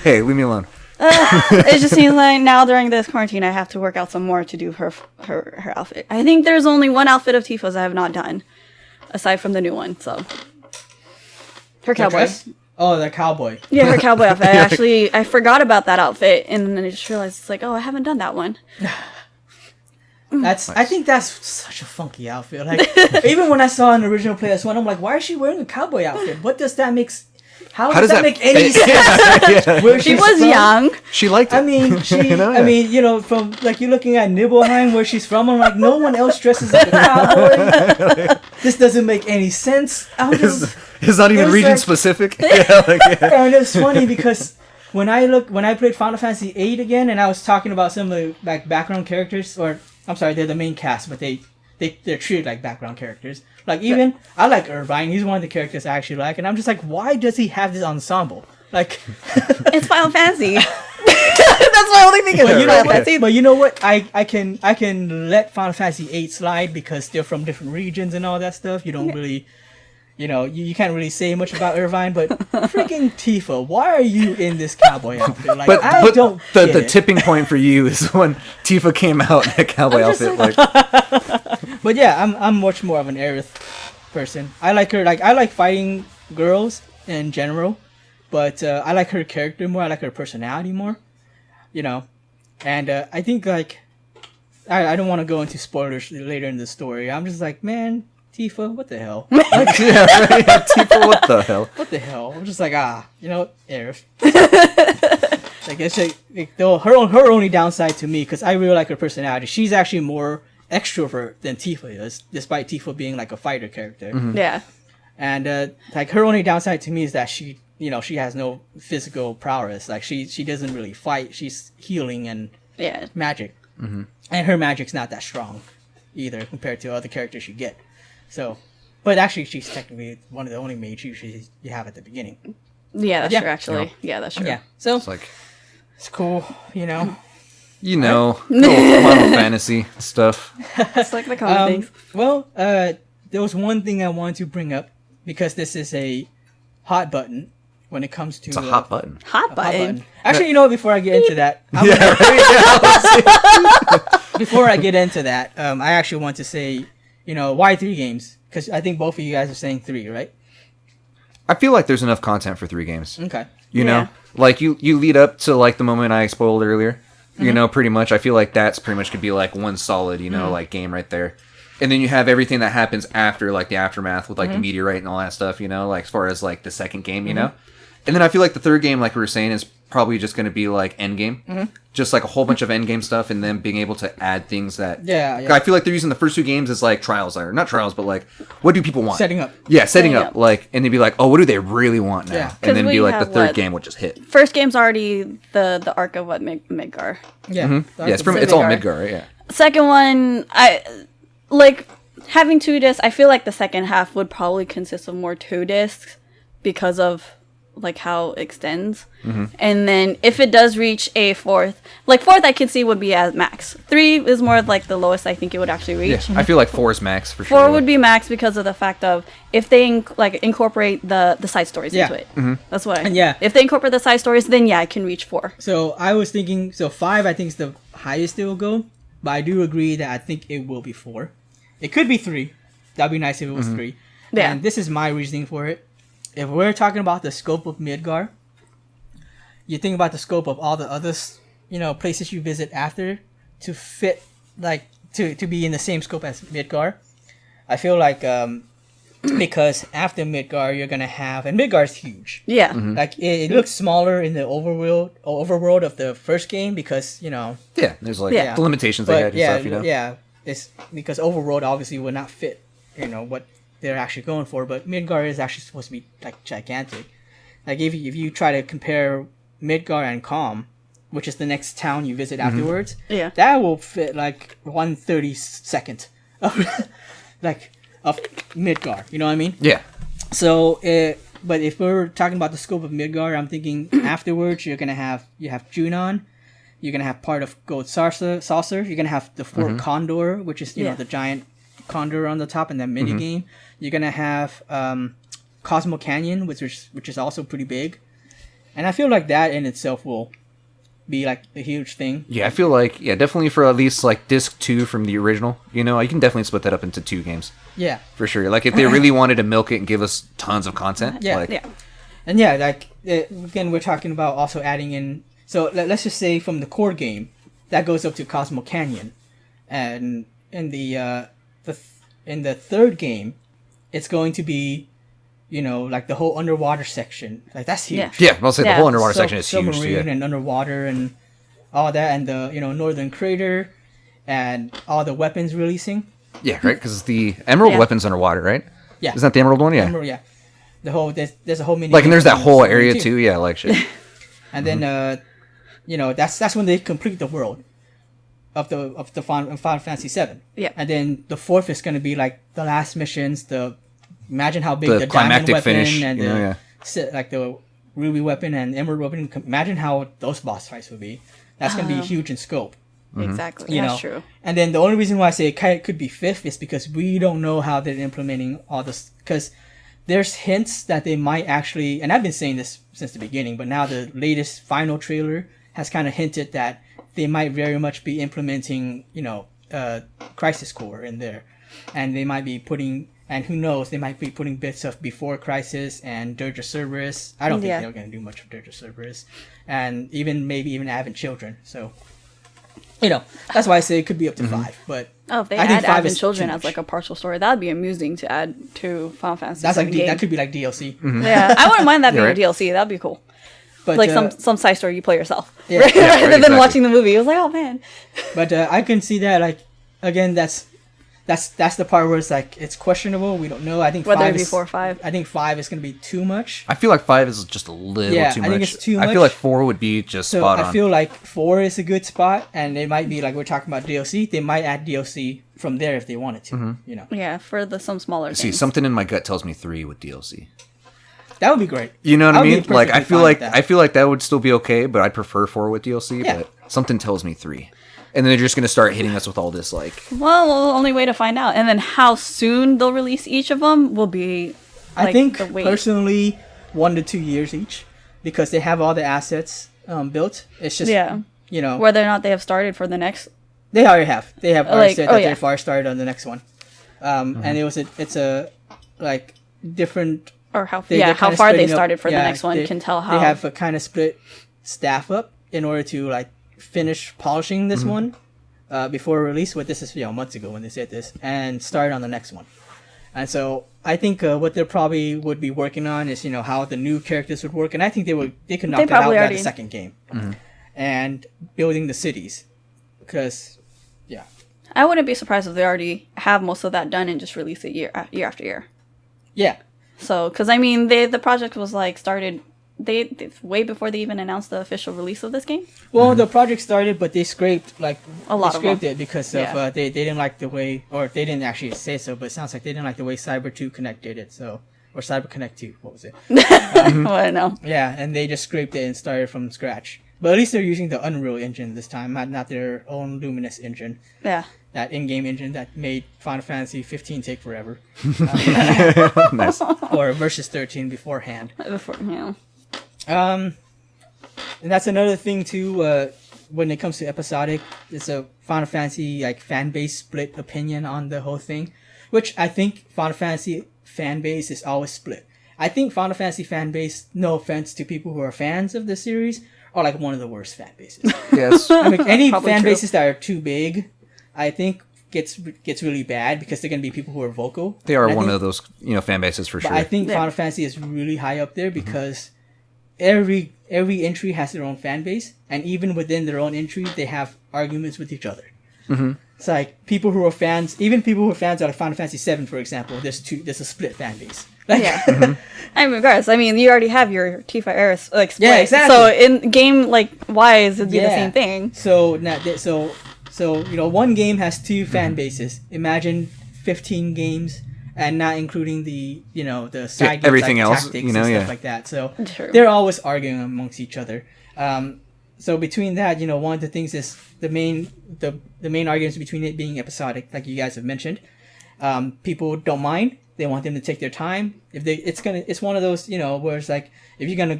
Hey, leave me alone. It just seems like now during this quarantine, I have to work out some more to do her outfit. I think there's only one outfit of Tifa's I have not done, aside from the new one. So her The cowboy. dress? Oh, the cowboy. Yeah, her cowboy outfit. I forgot about that outfit, and then I just realized it's like, oh, I haven't done that one. I think that's such a funky outfit. Like, even when I saw an original PS1, I'm like, why is she wearing a cowboy outfit? What does that make? How does that make any sense? Yeah. Where She she's was from? young. She liked it. I mean, Yeah. from like you're looking at Nibelheim, where she's from. I'm like, no one else dresses like a cowboy. This doesn't make any sense. It's not even was region like- specific. Yeah. And it's funny because when I played Final Fantasy VIII again, and I was talking about some of the like background characters, or I'm sorry, they're the main cast, but they're treated like background characters. Like I like Irvine. He's one of the characters I actually like, and I'm just like, why does he have this ensemble? Like, It's Final Fantasy. That's my only thing. but you know Final what? Fantasy. But you know what? I can let Final Fantasy VIII slide because they're from different regions and all that stuff. You don't really. You can't really say much about Irvine, but freaking Tifa, why are you in this cowboy outfit? Like, I don't the get it. tipping point for you is when Tifa came out in a cowboy I'm just outfit. But yeah, I'm much more of an Aerith person. I like her. Like, I like fighting girls in general, but I like her character more. I like her personality more. You know, and I think like I don't want to go into spoilers later in the story. I'm just like, man, Tifa, what the hell? Like, Yeah, right. Yeah, Tifa, what the hell? what the hell? I'm just like, you know, Aerith. Like it's like though her only downside to me, because I really like her personality. She's actually more extrovert than Tifa is, despite Tifa being like a fighter character. Yeah. And like her only downside to me is that she has no physical prowess. Like she doesn't really fight. She's healing and magic, and her magic's not that strong either compared to other characters you get. So, but actually, she's technically one of the only mages you have at the beginning. Yeah, that's true. Actually, yeah, that's true. Yeah, so It's like, it's cool, you know. little Final Fantasy stuff. It's like the common things. Well, there was one thing I wanted to bring up because this is a hot button when it comes to It's a hot button. Hot button. Actually, you know what? Before I get into that, before I get into that, I actually want to say, you know, why 3 games? Because I think both of you guys are saying 3, right? I feel like there's enough content for 3 games. Okay. You know, Yeah. like you lead up to like the moment I spoiled earlier. You know, pretty much. I feel like that's pretty much could be like one solid, you know, like game right there. And then you have everything that happens after, like the aftermath with like the meteorite and all that stuff. You know, like as far as like the second game, you know. And then I feel like the third game, like we were saying, is probably just going to be like end game, just like a whole bunch of end game stuff, and then being able to add things that. Yeah. I feel like they're using the first 2 games as like trials, or not trials, but like what do people want? Setting up. Yeah, setting Setting up. up. Like, and they'd be like, oh, what do they really want now? Yeah. 'Cause And then we be like the have third what? game would just hit. First game's already the arc of what Midgar. Yeah. Yeah, it's all Midgar. Midgar, right? Yeah. Second one, I like having 2 discs. I feel like the second half would probably consist of more 2 discs because of like how it extends. And then if it does reach a fourth I could see would be at max. 3 is more like the lowest I think it would actually reach. Yeah, I feel like 4 is max for sure. 4 would be max because of the fact of if they incorporate the side stories into it. That's what. If they incorporate the side stories, then yeah, it can reach 4. So I was thinking, 5 I think is the highest it will go, but I do agree that I think it will be 4. It could be 3. That'd be nice if it was 3. Yeah. And this is my reasoning for it. If we're talking about the scope of Midgar, you think about the scope of all the other, you know, places you visit after to fit, like, to be in the same scope as Midgar. I feel like, because after Midgar, you're going to have, and Midgar is huge. Yeah. Like, it looks smaller in the overworld of the first game because, you know. Yeah, there's like Yeah. the limitations they had and stuff, you know? Yeah, it's because overworld obviously would not fit, you know, what they're actually going for, but Midgar is actually supposed to be like gigantic. Like if you try to compare Midgar and Calm, which is the next town you visit afterwards, Yeah. that will fit like 1/32 of like of Midgar. You know what I mean? Yeah. So, but if we're talking about the scope of Midgar, I'm thinking afterwards you have Junon, you're gonna have part of Gold Saucer, you're gonna have the Fort Condor, which is you know the giant condor on the top in that mini game. You're gonna have Cosmo Canyon, which is also pretty big, and I feel like that in itself will be like a huge thing. Yeah, I feel like definitely for at least like disc 2 from the original. You know, you can definitely split that up into 2 games Yeah, for sure. Like if they really wanted to milk it and give us tons of content. Yeah, like, Yeah. and yeah, like again, we're talking about also adding in. So let's just say from the core game, that goes up to Cosmo Canyon, and in the third game, it's going to be, you know, like the whole underwater section. Like that's huge. Yeah. Yeah, I'll say the Yeah. whole underwater section is huge. Submarine Yeah. and underwater and all that, and the northern crater, and all the weapons releasing. Yeah, right? Because the emerald Yeah. weapon's underwater, right? Yeah. Isn't that the emerald one? Yeah. Remember, yeah. The whole there's a whole mini. Like, and there's that whole submarine area too. Yeah, like shit. And then you know, that's when they complete the world of the Final Fantasy VII. Yeah. And then the fourth is going to be like the last missions. Imagine how big The the diamond climactic weapon finish, and you know, like the ruby weapon and emerald weapon. Imagine how those boss fights would be. That's going to be huge in scope. Exactly. You That's know? true. And then the only reason why I say it could be fifth is because we don't know how they're implementing all this. Because there's hints that they might actually, and I've been saying this since the beginning, but now the latest final trailer has kind of hinted that they might very much be implementing, you know, Crisis Core in there, and they might be putting And who knows, they might be putting bits of Before Crisis and Dirge of Cerberus. I don't think they're going to do much of Dirge of Cerberus. And maybe even Advent Children. So, that's why I say it could be up to 5. But if they I think add 5 Advent is Children too as much. like a partial story, that'd be amusing to add to Final Fantasy That's like VII game. that could be like DLC. Yeah, I wouldn't mind that being Right. a DLC. That'd be cool. But Like some side story you play yourself. Yeah. Rather Yeah, right, than exactly. watching the movie. It was like, oh man. But I can see that, like, again, that's the part where it's like it's questionable. We don't know. I think Whether 5 it be is 4 or 5. I think 5 is going to be too much. I feel like 5 is just a little Yeah, too I much. think it's too I much. feel like 4 would be just So spot I on. feel like 4 is a good spot, and it might be like we're talking about DLC. They might add DLC from there if they wanted to. Yeah, for some smaller See, things. something in my gut tells me 3 with DLC. That would be great. You know what I I'll be mean? Like I perfectly feel fine like with that. I feel like that would still be okay, but I'd prefer 4 with DLC. Yeah. But something tells me 3, and then they're just gonna start hitting us with all this like. Well, the only way to find out. And then how soon they'll release each of them will be, I like, think the wait. personally 1 to 2 years each, because they have all the assets built. It's just Yeah. whether Whether or not they have started for the next. they already have. They have already Like, said oh, that yeah. they've already started on the next one. And it's a like different. Or how They're how kinda far they splitting up- started for the yeah, next one they- can tell how. They have a kind of split staff up in order to like finish polishing this one before release. What this is, months ago when they said this, and start on the next one. And so I think what they probably would be working on is how the new characters would work, and I think they could knock that out probably by already- the second game, and building the cities, because I wouldn't be surprised if they already have most of that done and just release it year after year. yeah. So, because I mean, the project was like started they way before they even announced the official release of this game. Well, the project started, but they scraped A lot they of scraped them. it because of Yeah. they didn't like the way, or they didn't actually say so, but it sounds like they didn't like the way Cyber 2 Connect did it. So, or Cyber Connect 2, what was it? Well, I know. Yeah, and they just scraped it and started from scratch. But at least they're using the Unreal Engine this time, not their own Luminous engine. Yeah. That in-game engine that made Final Fantasy 15 take forever, Nice. or Versus 13 beforehand. Before, And that's another thing too. When it comes to episodic, it's a Final Fantasy like fan base split opinion on the whole thing, which I think Final Fantasy fan base is always split. I think Final Fantasy fan base, no offense to people who are fans of the series, are like one of the worst fan bases. Yes. I mean, any Probably fan true. bases that are too big, I think gets really bad because they're gonna be people who are vocal. They are And I one think- of those fan bases for But sure. I think Yeah. Final Fantasy is really high up there because every entry has their own fan base, and even within their own entry, they have arguments with each other. It's like people who are fans, even people who are fans of Final Fantasy VII, for example. There's a split fan base. Like, Yeah. I mean, regardless, I mean, you already have your Tifa Eris like split. Yeah, exactly. So in game like wise, it'd be the same thing. So one game has two fan bases. Imagine 15 games, and not including the the side games, everything like else, tactics and stuff yeah. like that. So True. they're always arguing amongst each other. So between that, one of the things is the main arguments between it being episodic, like you guys have mentioned. People don't mind. They want them to take their time. It's one of those, where it's like, if you're gonna,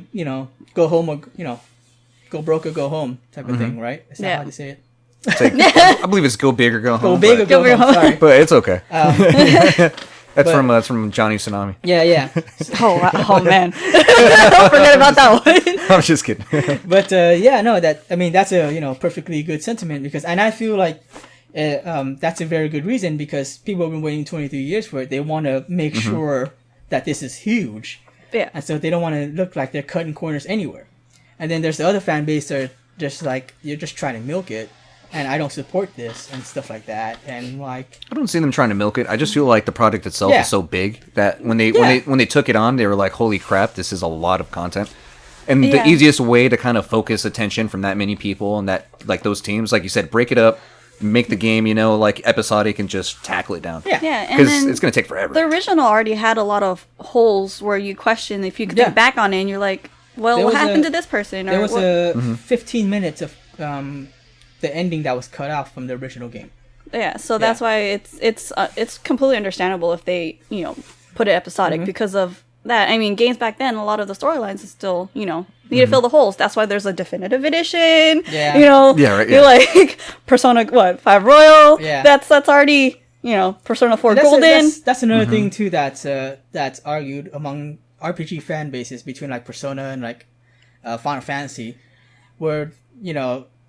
go home or, go broke or go home type of thing, right? Is that Yeah. how you say it? It's like, I believe it's go big or go home. Go big or but, go big or home. Sorry. but it's okay. but- That's from Johnny Tsunami. Yeah. Oh man, don't forget about that one. I'm just kidding. But that's a perfectly good sentiment and I feel like that's a very good reason because people have been waiting 23 years for it. They want to make sure that this is huge, Yeah. and so they don't want to look like they're cutting corners anywhere. And then there's the other fan base that are just like, you're just trying to milk it, and I don't support this and stuff like that. And like, I don't see them trying to milk it. I just feel like the product itself Yeah. is so big that when they Yeah. when they took it on, they were like, "Holy crap, this is a lot of content." And Yeah. the easiest way to kind of focus attention from that many people and that like those teams, like you said, break it up, make the game, like episodic, and just tackle it down. Yeah. Yeah, and because then it's gonna take forever. the original already had a lot of holes where you question if you could Yeah. think back on it, and you're like, well, There what was happened a- to this person? there Or was what? a 15 minutes of the ending that was cut out from the original game. Yeah, so that's why it's completely understandable if they put it episodic because of that. I mean, games back then, a lot of the storylines is still need to fill the holes. That's why there's a definitive edition. Yeah. Yeah, right, You're like Persona 5 Royal. Yeah. That's already Persona 4 And that's Golden. that's another thing too that's argued among RPG fan bases between like Persona and like Final Fantasy, where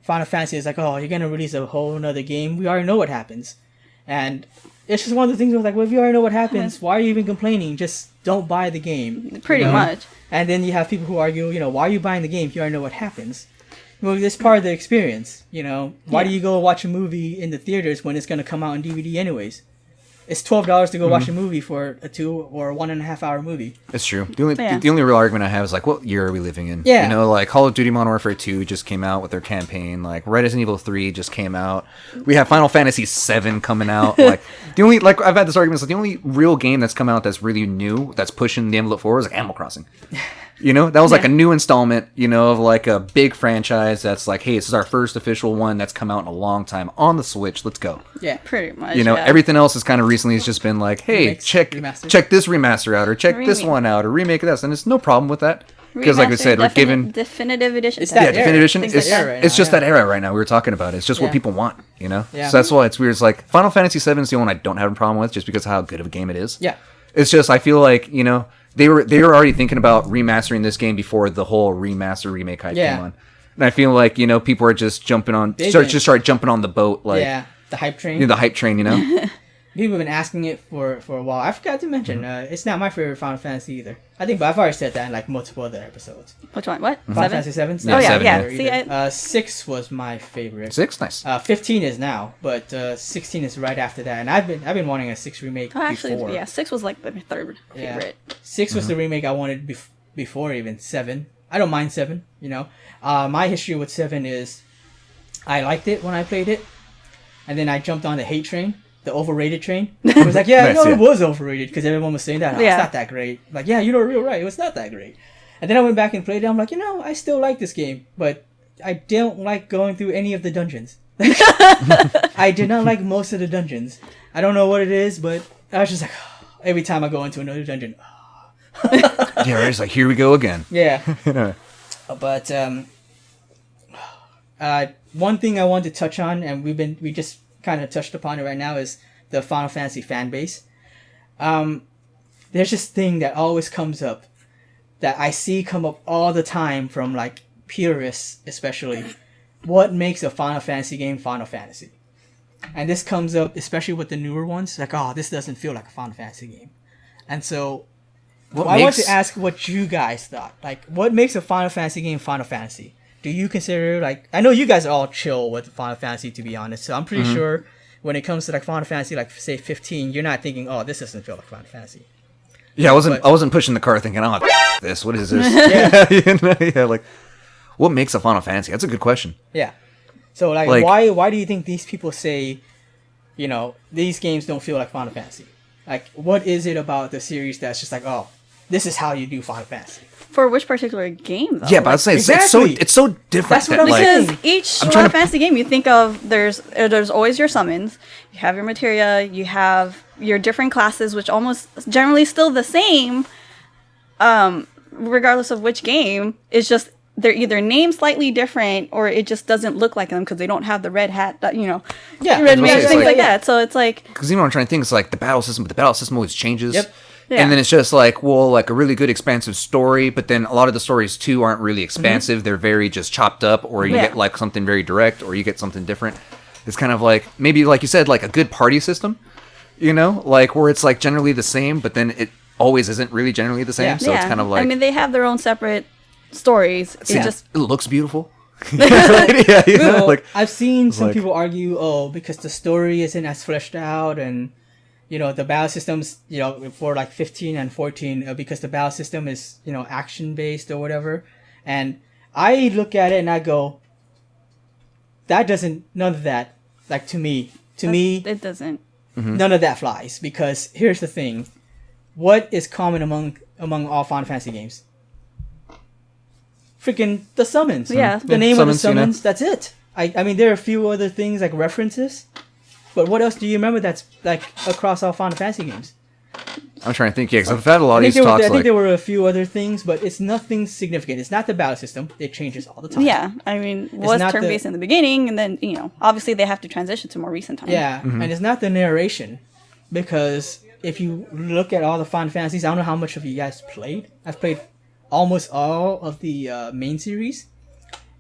Final Fantasy is like, oh, you're gonna release a whole another game. We already know what happens, and it's just one of the things where like, well, if you already know what happens, why are you even complaining? Just don't buy the game. Pretty much. And then you have people who argue, why are you buying the game if you already know what happens? Well, it's part of the experience, Why do you go watch a movie in the theaters when it's going to come out on DVD anyways? It's $12 to go watch a movie for a 2 or 1.5 hour movie. It's true. The only real argument I have is like, what year are we living in? Yeah. Like Call of Duty Modern Warfare 2 just came out with their campaign. Like Resident Evil 3 just came out. We have Final Fantasy VII coming out. Like I've had this argument. It's like the only real game that's come out that's really new, that's pushing the envelope forward, is like Animal Crossing. That was like a new installment, of like a big franchise that's like, hey, this is our first official one that's come out in a long time on the Switch. Let's go. Yeah, pretty much. Everything else is kind of recently has just been like, hey, check this remaster out, or check this one out, or remake this, and it's no problem with that. Because like I said, we're given definitive edition. It's that definitive edition. era. It's just that era right now. We were talking about it. It's just what people want, Yeah. So that's why it's weird. It's like Final Fantasy VII is the one I don't have a problem with, just because of how good of a game it is. Yeah. It's just I feel like they were already thinking about remastering this game before the whole remaster remake hype came on, and I feel like people are just jumping on start jumping on the boat, like the hype train. The hype train. People have been asking it for a while. I forgot to mention, it's not my favorite Final Fantasy either. But I've already said that in like multiple other episodes. Which one? What? Final Fantasy VII? Oh yeah, 7, yeah. See, 6 was my favorite. 6, nice. 15 is now, but 16 is right after that. And I've been wanting a 6 remake before. yeah, 6 was like the third favorite. 6 was the remake I wanted before even 7. I don't mind 7. My history with 7 is I liked it when I played it, and then I jumped on the hate train. The overrated train. I was like, it was overrated because everyone was saying that. It's not that great. Like, you're right. It was not that great. And then I went back and played it. I'm like, I still like this game, but I don't like going through any of the dungeons. I did not like most of the dungeons. I don't know what it is, but I was just like, every time I go into another dungeon. It's like, here we go again. Yeah. But one thing I want to touch on, and we just kind of touched upon it right now, is the Final Fantasy fan base. There's this thing that always comes up that I see come up all the time from like purists, especially. What makes a Final Fantasy game Final Fantasy? And this comes up especially with the newer ones, like, oh, this doesn't feel like a Final Fantasy game. And so I want to ask what you guys thought. Like, what makes a Final Fantasy game Final Fantasy? Do you consider, like, I know you guys are all chill with Final Fantasy, to be honest, so I'm pretty sure when it comes to like Final Fantasy, like say 15, you're not thinking, oh, this doesn't feel like Final Fantasy. Yeah, I wasn't pushing the car thinking, oh, this, what is this? Like, what makes a Final Fantasy? That's a good question. Yeah. So like why do you think these people say, these games don't feel like Final Fantasy? Like, what is it about the series that's just like, oh, this is how you do Final Fantasy? For which particular game, though? Yeah, but I'd say it's so different. That's what I'm saying. Because each Final Fantasy game, you think of, there's always your summons, you have your materia, you have your different classes, which almost generally still the same, regardless of which game. It's just they're either named slightly different, or it just doesn't look like them because they don't have the red hat, red badge, things like that. So it's like, because even what I'm trying to think is like the battle system, but the battle system always changes. Yep. Yeah. And then it's just like, well, like a really good expansive story, but then a lot of the stories too aren't really expansive. They're very just chopped up, or you get like something very direct, or you get something different. It's kind of like, maybe like you said, like a good party system, like where it's like generally the same, but then it always isn't really generally the same. So it's kind of like, I mean, they have their own separate stories. It looks beautiful. Like, I've seen some people argue, because the story isn't as fleshed out, and the battle systems, for like 15 and 14, because the battle system is, action based or whatever. And I look at it and I go, none of that, like to me, it doesn't. None of that flies, because here's the thing. What is common among all Final Fantasy games? Freaking the summons. Yeah. The name of the summons, that's it. I mean, there are a few other things like references, but what else do you remember that's like across all Final Fantasy games? I'm trying to think. Yeah, because I've had a lot I of think, these talks. I think there were a few other things, but it's nothing significant. It's not the battle system; it changes all the time. Yeah, I mean, was not turn-based in the beginning, and then obviously they have to transition to more recent times. Yeah, and it's not the narration, because if you look at all the Final Fantasies, I don't know how much of you guys played. I've played almost all of the main series,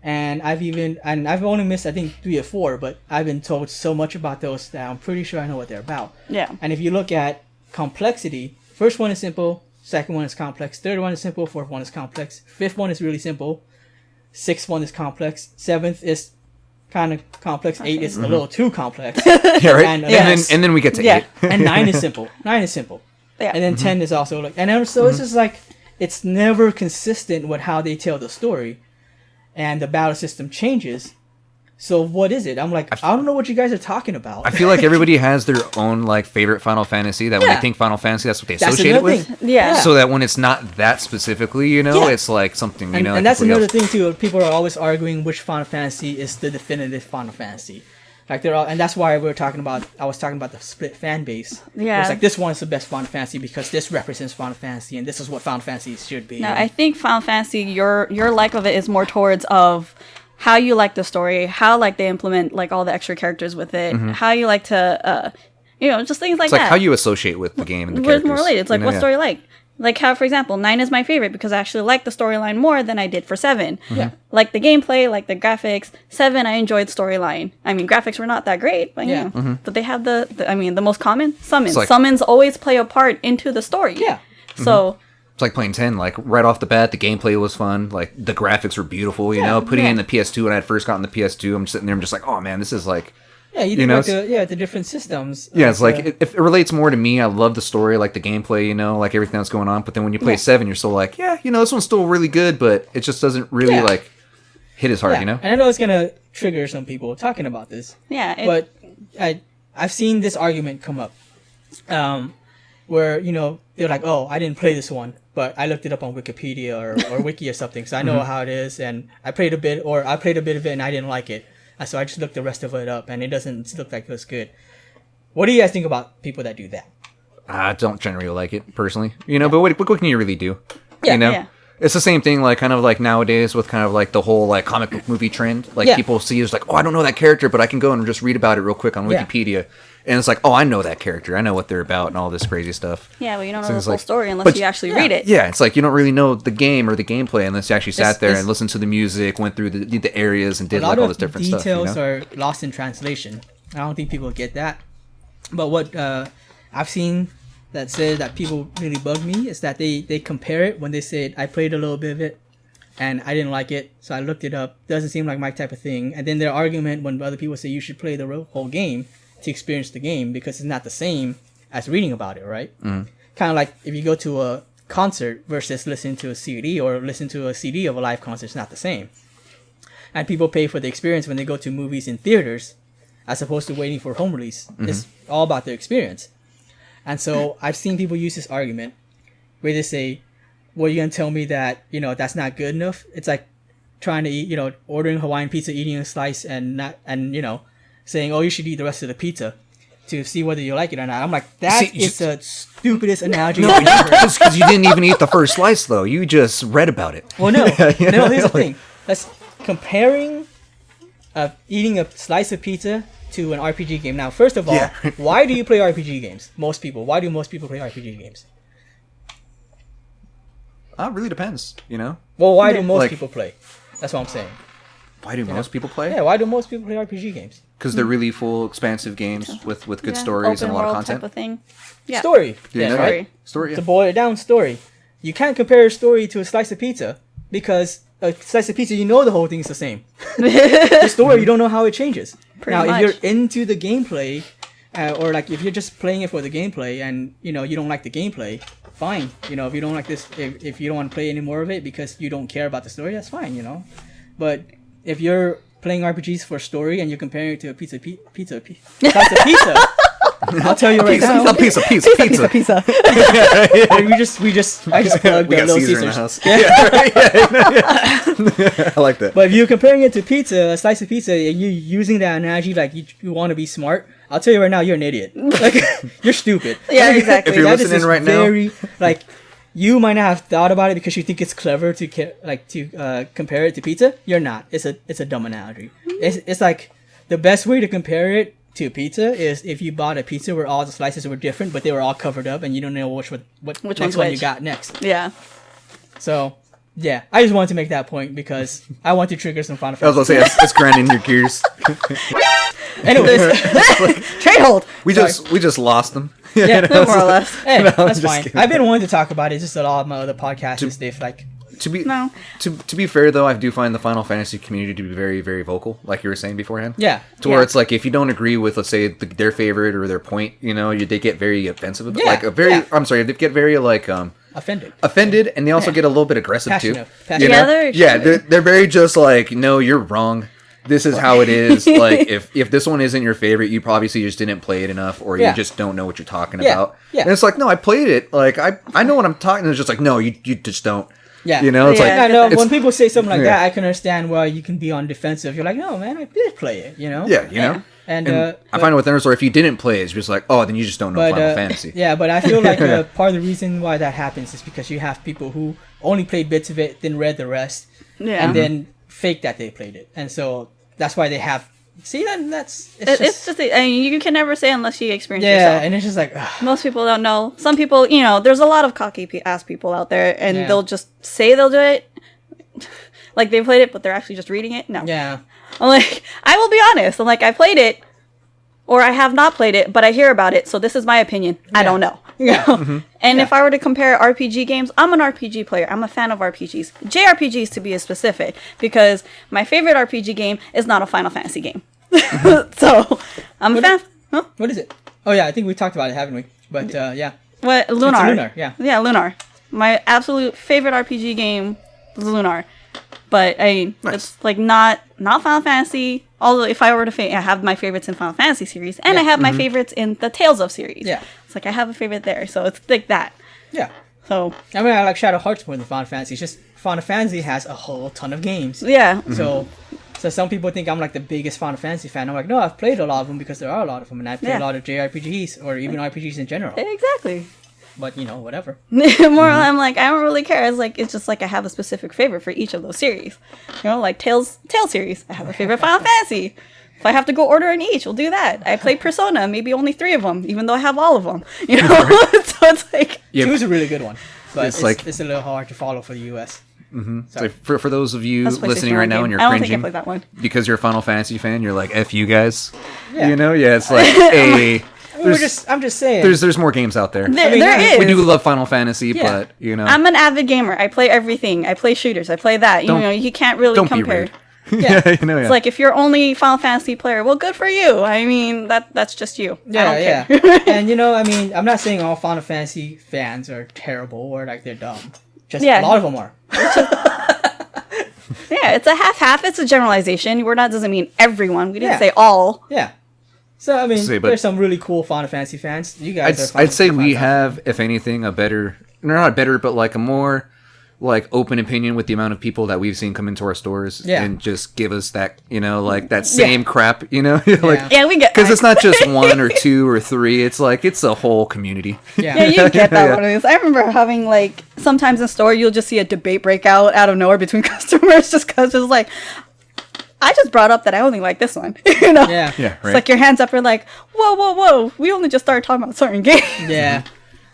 and I've only missed I think 3 or 4, but I've been told so much about those that I'm pretty sure I know what they're about. Yeah. And if you look at complexity, first one is simple, second one is complex, third one is simple, fourth one is complex, fifth one is really simple, sixth one is complex, seventh is kind of complex, 8 is a little too complex. Yeah, right. And, And then we get to 8. and 9 is simple. 9 is simple. Yeah. And then 10 is also like, and then, so it's just like, it's never consistent with how they tell the story, and the battle system changes. So what is it? I'm like, I don't know what you guys are talking about. I feel like everybody has their own like favorite Final Fantasy. That when they think Final Fantasy, that's what they associate it another with. thing. Yeah. So that when it's not that specifically, Yeah. it's like something And, like and that's completely another else. thing too. People are always arguing which Final Fantasy is the definitive Final Fantasy. Like they're all, and that's why I was talking about the split fan base. Yeah. It's like this one is the best Final Fantasy because this represents Final Fantasy, and this is what Final Fantasy should be. No, I think Final Fantasy, your like of it is more towards of how you like the story, how like they implement like all the extra characters with it, how you like to, just things like It's like that. how you associate with the game and the It's characters. more related. It's like you know, what yeah. story like. Like how, for example, 9 is my favorite because I actually like the storyline more than I did for 7. Yeah. Like the gameplay, like the graphics. 7, I enjoyed storyline. I mean, graphics were not that great, but Yeah. But they have the most common summons. like- Summons always play a part into the story. Yeah. So It's like playing 10. Like right off the bat, the gameplay was fun. Like the graphics were beautiful. You know, putting it in the PS2 when I had first gotten the PS2, I'm just sitting there. I'm just like, oh man, this is like. Yeah, you think like the different systems. Yeah, it's like if it relates more to me. I love the story, like the gameplay, like everything that's going on. But then when you play 7, you're still like, yeah, this one's still really good, but it just doesn't really like hit as hard, And I know it's gonna trigger some people talking about this. yeah, But I've seen this argument come up, where they're like, oh, I didn't play this one, but I looked it up on Wikipedia or Wiki or something, so I know how it is, and I played a bit of it and I didn't like it. So I just looked the rest of it up, and it doesn't look like it was good. What do you guys think about people that do that? I don't generally like it personally, But what can you really do? Yeah, yeah. It's the same thing, like kind of like nowadays with kind of like the whole like comic book movie trend. Like people see it's like, oh, I don't know that character, but I can go and just read about it real quick on Wikipedia, and it's like, oh, I know that character, I know what they're about, and all this crazy stuff. Yeah, but you don't know So the it's full like- story unless but- you actually read it. Yeah, it's like you don't really know the game or the gameplay unless you actually sat there It's- and listened to the music, went through the areas, and did A like lot all of this different details stuff. are lost in translation. I don't think people get that. But what I've seen that said that people really bug me is that they compare it when they said, I played a little bit of it and I didn't like it, so I looked it up. Doesn't seem like my type of thing. And then their argument when other people say you should play the whole game to experience the game because it's not the same as reading about it, right? Kind of like if you go to a concert versus listening to a CD or listen to a CD of a live concert, it's not the same. And people pay for the experience when they go to movies in theaters as opposed to waiting for home release. It's all about their experience. And so I've seen people use this argument where they say, well, you're going to tell me that, that's not good enough? It's like trying to eat, ordering Hawaiian pizza, eating a slice and saying, oh, you should eat the rest of the pizza to see whether you like it or not. I'm like, is the stupidest analogy I've ever heard. Because you didn't even eat the first slice, though. You just read about it. Well, no. No, here's the thing. That's comparing eating a slice of pizza to an RPG game. Now, first of all, why do you play RPG games? Most people. Why do most people play RPG games? It really depends, Well, why do most Like- people play? That's what I'm saying. Why do most people play? Yeah, why do most people play RPG games? Because they're really full, expansive games with good Yeah, stories and a open lot of world content. type of thing. Yeah. Story. Do you then, know right? that? Story, To yeah. boil it down, story. You can't compare a story to a slice of pizza because a slice of pizza, the whole thing's the same. The story, you don't know how it changes. Pretty now, much. if you're into the gameplay, or like if you're just playing it for the gameplay and you don't like the gameplay, fine. If you don't like this, if you don't want to play any more of it because you don't care about the story, that's fine. But if you're playing RPGs for story and you're comparing it to a slice of pizza, I'll tell you right now. A pizza. Pizza. I just plugged We a got Little Caesar in the Caesars. house. Yeah. I like that. But if you're comparing it to pizza, a slice of pizza, and you using that analogy like you want to be smart, I'll tell you right now, you're an idiot. Like you're stupid. Yeah, exactly. If you're That is listening just right now- very, like you might not have thought about it because you think it's clever to compare it to pizza. You're not. It's a dumb analogy. It's like the best way to compare it to pizza is if you bought a pizza where all the slices were different, but they were all covered up, and you don't know which Which next one's one you which. got next. Yeah. So yeah, I just wanted to make that point because I want to trigger some Final I was Fantasy. gonna say it's grinding your gears. Anyways, Trade hold. We just lost them. yeah, More or less. hey, No, I'm that's just fine. kidding. I've been wanting to talk about it. Just a lot of my other podcasts and stuff like. To be No. to be fair though, I do find the Final Fantasy community to be very, very vocal, like you were saying beforehand. Yeah. To where Yeah. it's like if you don't agree with, let's say, their favorite or their point, they get very offensive. Yeah, Like yeah. they get very like Offended. and they also Yeah. get a little bit aggressive Passionate. too. Passionate. You know? Yeah, they're Yeah, extremely- they're very just like, no, you're wrong. This is how it is. Like if this one isn't your favorite, you obviously just didn't play it enough, or Yeah. you just don't know what you're talking Yeah, about. yeah. And it's like, no, I played it. Like I know what I'm talking. And it's just like, no, you just don't. Yeah. It's Yeah. like I know it's- when people say something like yeah. that, I can understand why you can be on defensive. You're like, no, man, I did play it. yeah, you know. And, I find it with others, or if you didn't play it, it's just like, oh, then you just don't know but Final Fantasy. yeah, but I feel like part of the reason why that happens is because you have people who only played bits of it, then read the rest, Yeah. and then fake that they played it, and so that's why they have. See, then that's It's just, I mean, you can never say unless you experience yeah, yourself. and it's just like ugh. Most people don't know. Some people, there's a lot of cocky ass people out there, and Yeah. they'll just say they'll do it. Like they played it, but they're actually just reading it. No. yeah, I'm like, I will be honest. I'm like, I played it, or I have not played it, but I hear about it, so this is my opinion. I don't know. And if I were to compare RPG games, I'm an RPG player. I'm a fan of RPGs. JRPGs to be specific, because my favorite RPG game is not a Final Fantasy game. So, I'm a fan. Huh? What is it? Oh yeah, I think we talked about it, haven't we? But yeah, What? Lunar. Lunar, yeah. Yeah, Lunar. My absolute favorite RPG game is Lunar. But I mean, it's like not Final Fantasy. Although if I were to I have my favorites in Final Fantasy series, and I have my favorites in the Tales of series. Yeah. It's like I have a favorite there, so it's like that. yeah. So I mean, I like Shadow Hearts more than Final Fantasy. It's just Final Fantasy has a whole ton of games. yeah, So some people think I'm like the biggest Final Fantasy fan. I'm like, no, I've played a lot of them because there are a lot of them, and I play Yeah. a lot of JRPGs or even RPGs in general. exactly. But whatever. More, I'm like, I don't really care. It's just like I have a specific favorite for each of those series. Like Tale series, I have a favorite Final Fantasy. If I have to go order in each, we'll do that. I played Persona, maybe only 3 of them, even though I have all of them. So it's like, Yeah. Two is a really good one, but It's like- it's a little hard to follow for the US. So for those of you that's a listening PlayStation right now game. and you're I don't think I cringing played that one. because you're a Final Fantasy fan, you're like, F you guys. Yeah. It's like, hey, I'm just saying. there's more games out there. There, mean, there is. We do love Final Fantasy, Yeah. but I'm an avid gamer. I play everything. I play shooters. I play that. Don't- You can't really don't be compare. rude. Yeah. It's like if you're only Final Fantasy player, well, good for you. I mean, that's just you. I don't yeah. care. And I mean, I'm not saying all Final Fantasy fans are terrible or like they're dumb. Just Yeah. a lot of them are. Yeah, it's a half-half. It's a generalization. Doesn't mean everyone. We didn't Yeah. say all. Yeah. So I mean, See, but- there's some really cool Final Fantasy fans. You guys are. I'd say Final we Fantasy have, if anything, a better, not better, but like a more like open opinion with the amount of people that we've seen come into our stores Yeah. and just give us that, like that same crap, like Yeah, we get because it's not just one or two or three. It's like it's a whole community. Yeah. Yeah, you get that Yeah. one. I remember having like sometimes in store you'll just see a debate break out of nowhere between customers just because it's like I just brought up that I only like this one. Yeah. Yeah, It's right. like your hands up are like, whoa, we only just started talking about certain games. Yeah.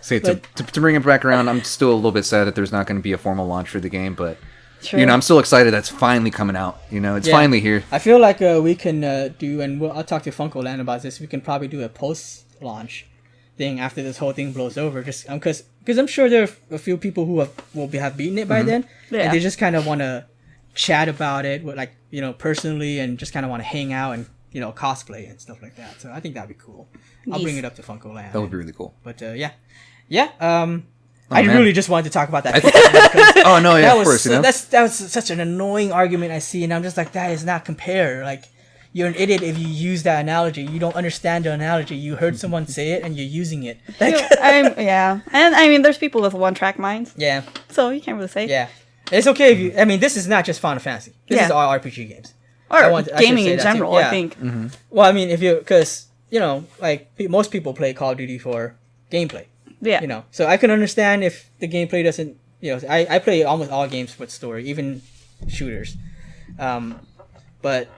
Say to bring it back around, I'm still a little bit sad that there's not going to be a formal launch for the game, but True. I'm still excited that's finally coming out. It's Yeah. finally here. I feel like we can do, and I'll talk to Funko Land about this. We can probably do a post-launch thing after this whole thing blows over, just because I'm sure there are a few people who will have beaten it by then, Yeah. and they just kind of want to chat about it, with like personally, and just kind of want to hang out and cosplay and stuff like that. So I think that'd be cool. I'll Yes. bring it up to Funko Land. That would be really cool. But yeah. I man. really just wanted to talk about that. because Oh no, yeah, that of was course. that was such an annoying argument I see, and I'm just like, that is not compare. Like, you're an idiot if you use that analogy. You don't understand the analogy. You heard someone say it and you're using it. Yeah, and I mean, there's people with one-track minds. Yeah. So you can't really say. Yeah. It's okay if you. I mean, this is not just Final Fantasy. This is all RPG games. Or gaming in general, I think. Mm-hmm. Well, I mean, if you, because like most people play Call of Duty for gameplay. Yeah. So I can understand if the gameplay doesn't. I play almost all games with story, even shooters. But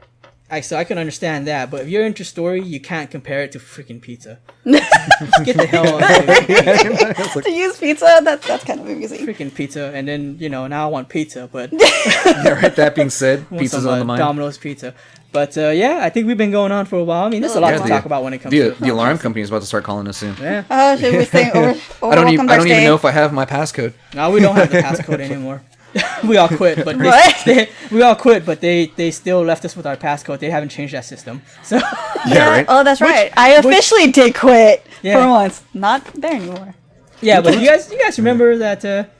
I can understand that. But if you're into story, you can't compare it to freaking pizza. Get the hell out of To use pizza, that's kind of amusing. freaking pizza, and then now I want pizza, but Yeah, right. That being said, pizza's on the mind. Domino's pizza. But I think we've been going on for a while. I mean, there's a lot to talk about when it comes to the alarm company is about to start calling us soon. Yeah. Oh, should we say over? I don't even know if I have my passcode. No, we don't have the passcode anymore. We all quit, but What? we all quit, but they still left us with our passcode. They haven't changed that system. So Yeah, right. Oh, that's right. I officially did quit Yeah. for once. Not there anymore. yeah, but you guys remember that?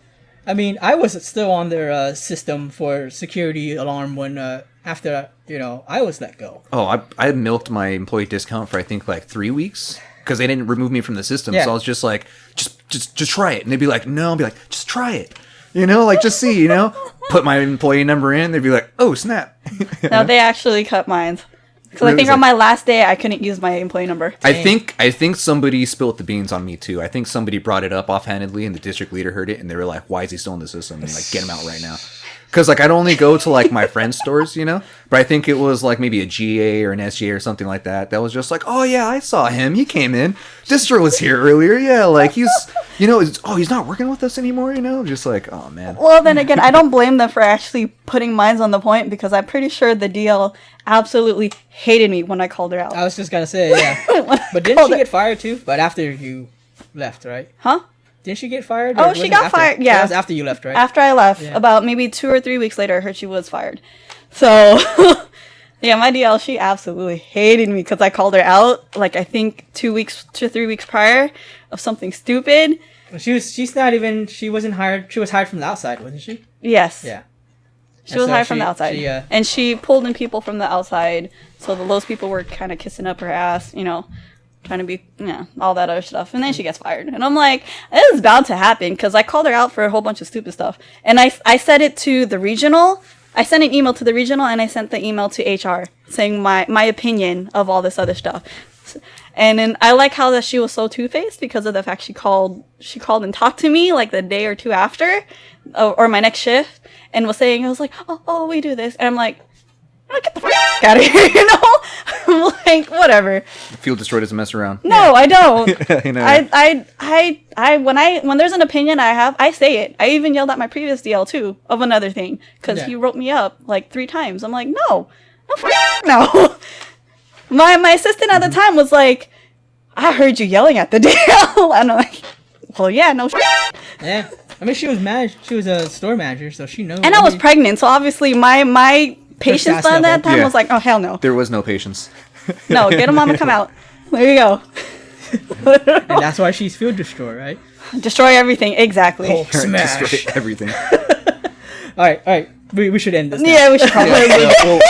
I mean, I was still on their system for security alarm when after I was let go. Oh, I milked my employee discount for I think like 3 weeks because they didn't remove me from the system. Yeah. So I was just like, just try it, and they'd be like, no, I'd be like, just try it. Like just see, put my employee number in. They'd be like, oh snap. No, they actually cut mine. Because I think on my last day, I couldn't use my employee number. I think somebody spilled the beans on me too. I think somebody brought it up offhandedly, and the district leader heard it, and they were like, "Why is he still in the system?" And like, get him out right now. Because like I'd only go to like my friends' stores, but I think it was like maybe a GA or an SGA or something like that. That was just like, oh yeah, I saw him. He came in. Distro was here earlier. Yeah, like he's, he's not working with us anymore. Just like, oh man. Well, then again, I don't blame them for actually putting mines on the point because I'm pretty sure the DL absolutely hated me when I called her out. I was just gonna say, yeah. But didn't she get fired too? But after you left, right? Huh? Didn't she get fired? Oh, she got fired. Yeah, that was after you left, right? After I left, Yeah. about maybe 2 or 3 weeks later, I heard she was fired. So, yeah, my DL, she absolutely hated me because I called her out, like, I think 2 weeks to 3 weeks prior of something stupid. She wasn't hired. She was hired from the outside, wasn't she? Yes. Yeah. She was hired from the outside. And she pulled in people from the outside. So those people were kind of kissing up her ass, trying to be, all that other stuff. And then she gets fired. And I'm like, this is bound to happen because I called her out for a whole bunch of stupid stuff. And I said it to the regional. I sent an email to the regional and I sent the email to HR saying my opinion of all this other stuff. And then I like how that she was so two-faced because of the fact she called and talked to me like the day or two after or my next shift and was saying, I was like, oh, we do this. And I'm like, get the fuck out of here, I'm like, whatever. Field Destroyed doesn't mess around. No, I don't. When there's an opinion I say it. I even yelled at my previous DL too of another thing because he wrote me up like 3 times. I'm like, no. My assistant at the time was like, I heard you yelling at the DL. And I'm like, well, yeah, no. Yeah. I mean, she was a store manager, so she knows. And I was pregnant, so obviously my patience at that time was like, oh, hell no. There was no patience. No, get a mom to come out. There you go. And that's why she's Field Destroyer, right? Destroy everything, exactly. Hulk smash. Destroy everything. All right. We should end this now. Yeah, we should probably.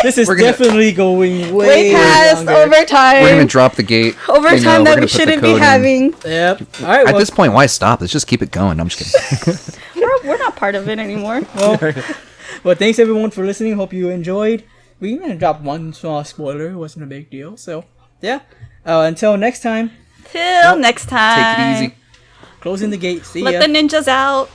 This is definitely going way past longer. overtime. We're gonna drop the gate. Overtime that we shouldn't be having. Yep. All right. At this point, why stop? Let's just keep it going. I'm just kidding. We're not part of it anymore. Well, thanks everyone for listening. Hope you enjoyed. We're gonna drop one small spoiler. It wasn't a big deal. So yeah. Until next time. Till next time. Take it easy. Closing the gate. See Let ya. the ninjas out.